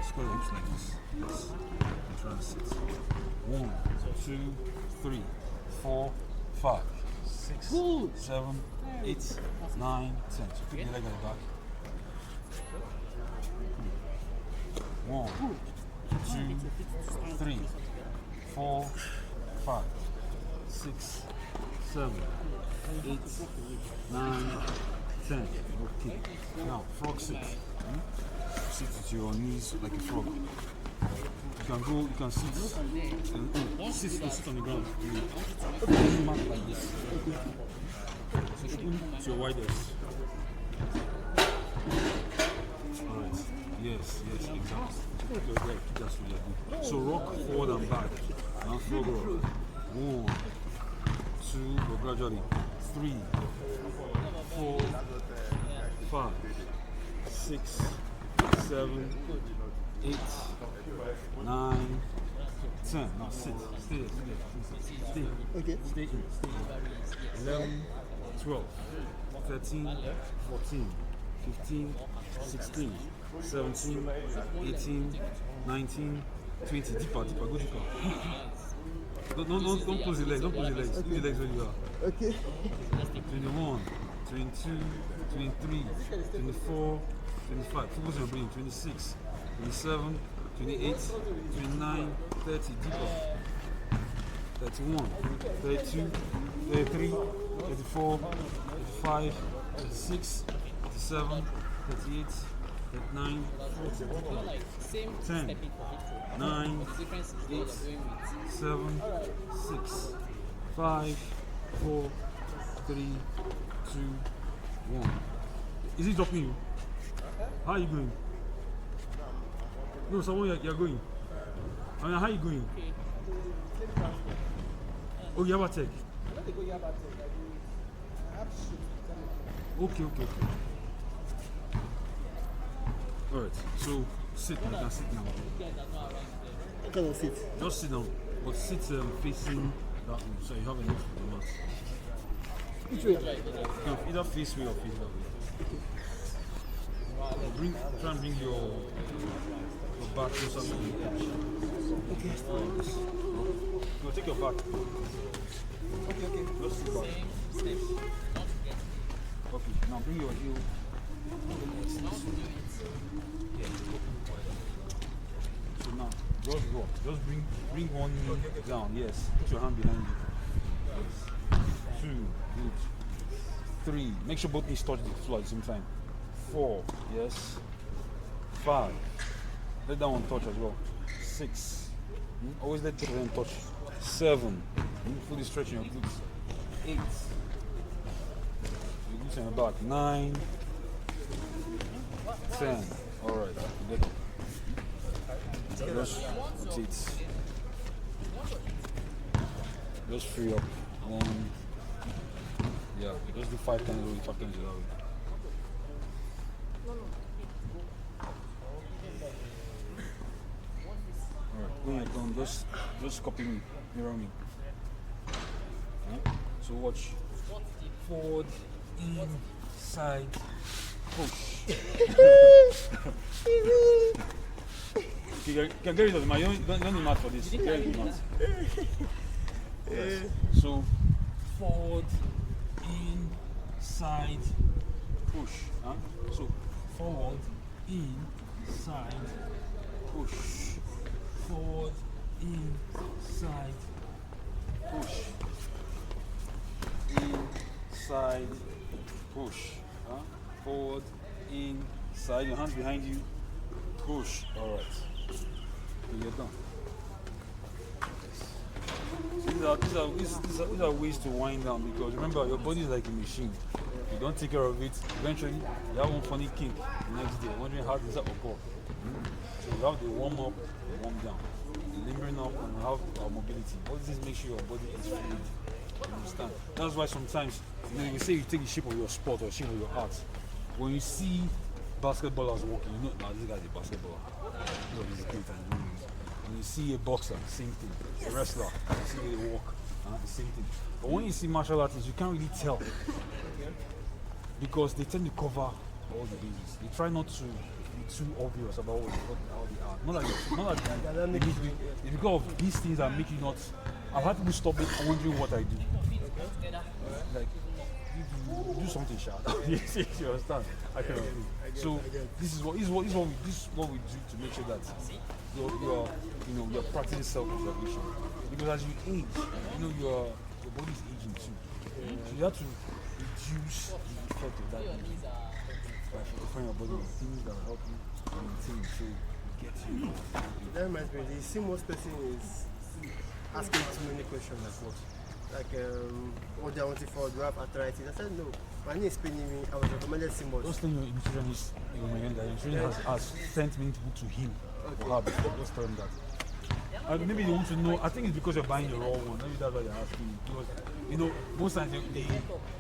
Square your hips like this. Yes. And try and sit. 1, 2, 3, 4, 5, 6, 7, 8, 9, 10. So keep your leg at the back. 1, 2, 3, 4, 5, 6, 7, 8, 9, 10. Okay. Now, frog sit. Sit with your knees like a frog. You can sit. Sit on the ground. Mat like this. So open to your widest. Alright. Yes, exactly. Good. That's really good. So rock forward and back. Now frog rock. 1, 2, but gradually. 3, 4, 5, 6, 7, 8, 9, 10. Now sit. Stay there. Okay. Stay in. 11, 12, 13, 14, 15, 16, 17, 18, 19, 20. Deeper. Go deeper. Don't close the legs. Leave the legs where you are. Okay. 21, 22, 23, 24, 25. Focus on your brain. 26, 27, 28, 29, 30. Deeper. 31, 32, 33, 34, 35, 36, 37, 38, 39, 40. Like same 10, stepping for hip throw. 9, The difference is what you're doing with 7, 6, 5, 4, 3, 2, 1. Is he dropping you? How are you going? No, someone you're going. I mean, how are you going? Oh, you have a tech. Okay. Alright, so sit. You can sit now. I cannot sit. Just sit down, but sit facing that way, so you have enough for the mat. Which way? You can either face me or face that way. Try and bring your back closer to the edge. Okay. No, take your back. Okay. Just sit back. same step. Don't forget. Okay, now bring your heel. Yeah. So now, just rock. Just bring one knee down. Yes. Put your hand behind you. Yes. 2, good. 3. Make sure both knees touch the floor at the same time. 4. Yes. 5. Let that one touch as well. 6. Always let the hand touch. 7. Fully stretching your glutes. 8. Your glutes on your back. 9. 10. Alright. Just rotate. Just free up. 1. Yeah. Just do 5 times a week. 5 times a week. Alright, when you're done, just copy me, mirror me. Yeah? So watch. Forward, in, side, push. Okay, you can get rid of the mat. You don't need mat for this. Get rid of the mat. Yes. So forward, in, side, push. Huh? So forward, in, side, push. Forward, in, side, push. Inside, push. Forward, inside, your hands behind you, push. All right. So you're done. These are ways to wind down, because remember, your body is like a machine. If you don't take care of it, eventually you have one funny kink the next day, wondering how does that occur. So you have the warm up, warm down, limbering up, and have mobility. All this makes sure your body is fluid. You understand? That's why sometimes, you say you take the shape of your sport or shape of your art. When you see basketballers walking, you know, this guy's a basketballer. He's great and doing it. When you see a boxer, same thing. A wrestler, you see they walk, the same thing. But when you see martial artists, you can't really tell, because they tend to cover all the bases. They try not to be too obvious about how they are. Not that it's because of these things that make you not. I've had people stop it wondering what I do. Like, you do something, sharp. You understand? I can agree. So this is what we do to make sure that you're practicing self-preservation. Because as you age, your body is aging too. So you have to reduce the effect of that aging by fortifying your body with things that help you maintain, so get you. That reminds me, the CMOS person is asking too many questions like what? Like, what do I want it for? Do I have arthritis? I said no. My knee is paining me. I was recommended CMOS. Just tell your nutritionist, the nutritionist has sent many people to him or her before. Just tell him that. And maybe they want to know. I think it's because you're buying the raw one. Maybe that's why they're asking. Because most times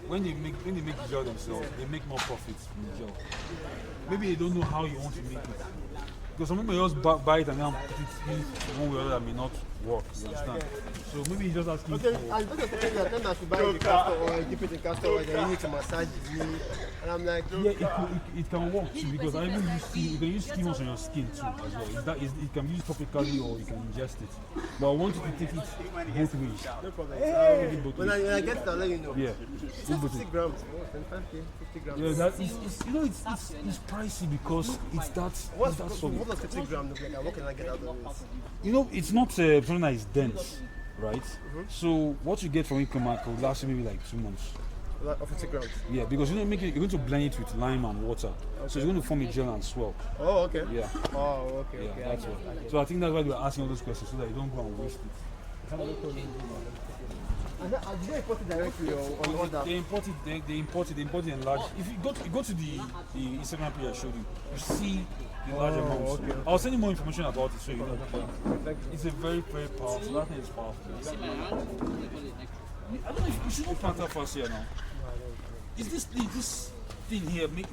when they make the gel themselves, they make more profits from the gel. Maybe they don't know how you want to make it. Because some people just buy it and then put it in one way or other that may not work. You understand? So maybe he's just asking. Okay, and because of the time I should buy the castor oil, dip it in castor oil, then you need to massage the knee. And I'm like, yeah, it can work too, because I even you can use skin on your skin too as well. It can be used topically or you can ingest it. But I want you to take it both ways. no problem. When I get it, I'll let you know. Yeah. It's 50 grams. 25k, 50 grams. Yeah, that is, it's pricey because it's that solid. What does 50 grams look like? What can I get out of it? It's not something that is dense, right? So what you get from it could last you maybe like 2 months. Of 50 grams? Yeah, because you're going to blend it with lime and water. Okay. So it's going to form a gel and swell. Oh, okay. Yeah. Oh, okay. Yeah, okay. that's what. So I think that's why we're asking all those questions, so that you don't go and waste it. And do they import it directly or order? They import it enlarged. If you go to the Instagram page I showed you, you see the large amounts. Okay. I'll send you more information about it so you know. It's a very, very powerful. That thing is powerful. I don't know if you should not plant that fast here now. Is this thing here maybe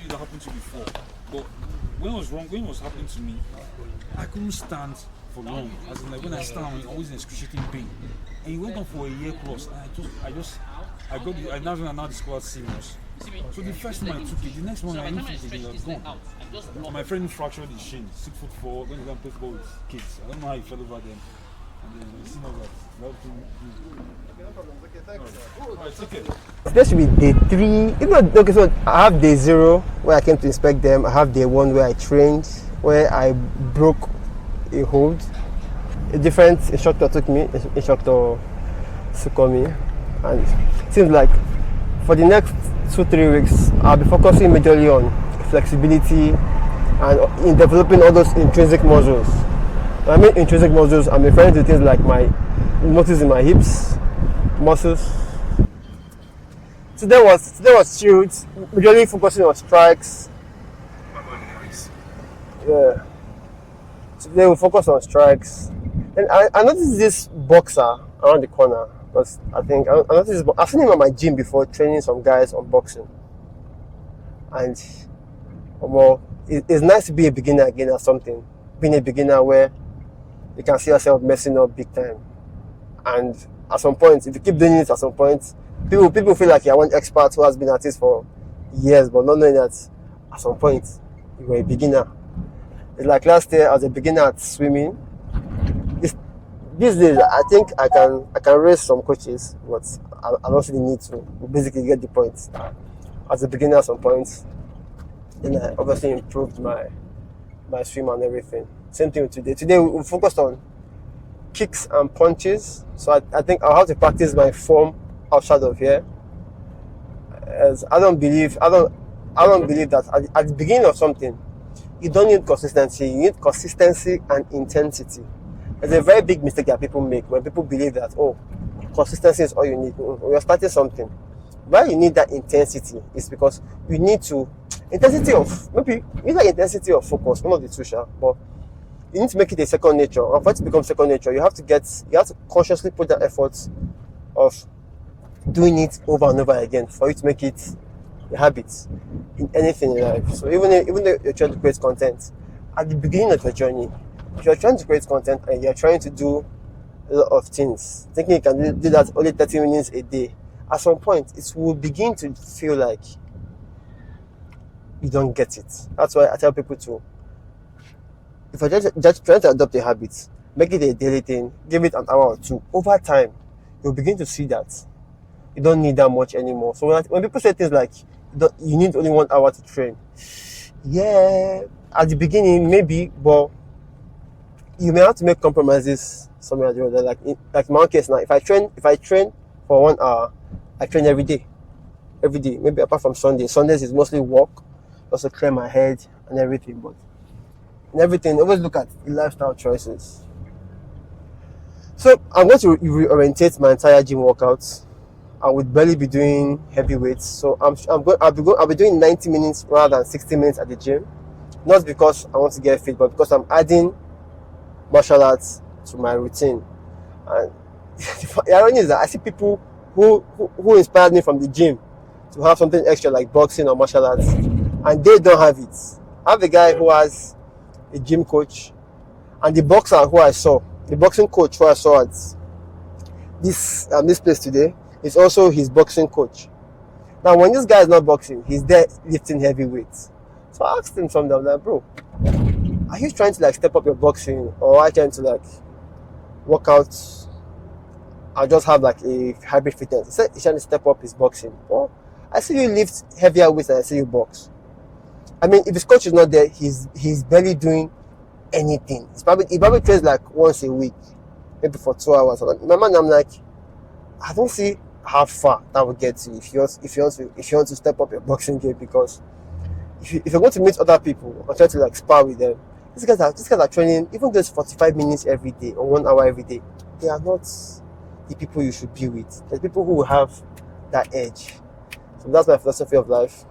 that happened to you before, but when it was happening to me, I couldn't stand for long. As in, like, when I stand, I'm always in excruciating pain. And it went on for a year plus, and I now discovered CMOS. So the first time I took it, the next one I didn't think it was gone. My friend fractured his shin, 6'4", when he went to play football with kids. I don't know how he fell over them. And then you see now that. Alright, okay. This should be day 3. If not, okay, so I have day 0 where I came to inspect them. I have day 1 where I trained, where I broke a hold. A different instructor took me, Instructor Sukomi, and it seems like for the next 2-3 weeks I'll be focusing majorly on flexibility and in developing all those intrinsic muscles. When I mean intrinsic muscles, I'm referring to things like my muscles in my hips, muscles. Today was chilled, majorly focusing on strikes. Yeah. Today we'll focus on strikes. And I noticed this boxer around the corner, because I noticed I've seen him at my gym before training some guys on boxing. And it's nice to be a beginner again at something. Being a beginner where you can see yourself messing up big time. And at some point, if you keep doing it at some point, people feel like you're one expert who has been at it for years, but not knowing that at some point you were a beginner. It's like last year I was a beginner at swimming. These days I think I can raise some coaches, but I don't really need to. Basically get the point. As a beginner at some point, then I obviously improved my swim and everything. Same thing with today. Today we focused on kicks and punches. So I think I'll have to practice my form outside of here. As I don't believe that at the beginning of something, you don't need consistency. You need consistency and intensity. It's a very big mistake that people make when people believe that, oh, consistency is all you need. When you're starting something, why you need that intensity is because you need to intensity of focus, one of the two, but you need to make it a second nature. And for it to become second nature, you have to consciously put that effort of doing it over and over again for you to make it a habit in anything in life. So even though you're trying to create content, at the beginning of your journey, if you're trying to create content and you're trying to do a lot of things, thinking you can do that only 30 minutes a day, at some point it will begin to feel like you don't get it. That's why I tell people to, if you're just trying to adopt a habit, make it a daily thing, give it an hour or two. Over time, you'll begin to see that you don't need that much anymore. So when people say things like you need only 1 hour to train, yeah, at the beginning maybe, but you may have to make compromises somewhere or the other. Like in my own case now, if I train for 1 hour, I train every day. Maybe apart from Sundays. Sundays is mostly work, also clear my head and everything. But in everything, always look at the lifestyle choices. So I'm going to reorientate my entire gym workouts. I would barely be doing heavy weights, so I'll be doing 90 minutes rather than 60 minutes at the gym. Not because I want to get fit, but because I'm adding martial arts to my routine. And the irony is that I see people who inspired me from the gym to have something extra like boxing or martial arts, and they don't have it. I have a guy who has a gym coach, and the boxing coach who I saw at this place today is also his boxing coach. Now, when this guy is not boxing, he's there lifting heavy weights. So I asked him something, I'm like, bro, are you trying to like step up your boxing, or are you trying to like work out? I'll just have like a hybrid fitness. He said he's trying to step up his boxing. Well, I see you lift heavier weights than I see you box. I mean, if his coach is not there, he's barely doing anything. He probably trains like once a week, maybe for 2 hours. In my mind, I'm like, I don't see how far that will get you if you want to step up your boxing game, because if you're going to meet other people or try to like spar with them, these guys are training even those 45 minutes every day or 1 hour every day. They are not the people you should be with. There's people who will have that edge. So that's my philosophy of life.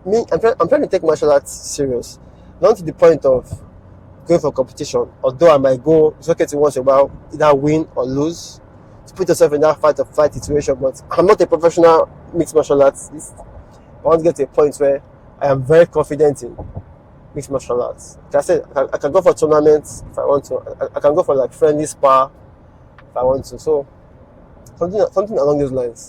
I'm trying to take martial arts serious, not to the point of going for competition. Although I might go, it's okay to once in a while either win or lose, to put yourself in that fight or flight situation. But I'm not a professional mixed martial artist. I want to get to a point where I am very confident in mixed martial arts. Like I said, I can go for tournaments if I want to. I can go for like friendly spar if I want to. So something along those lines.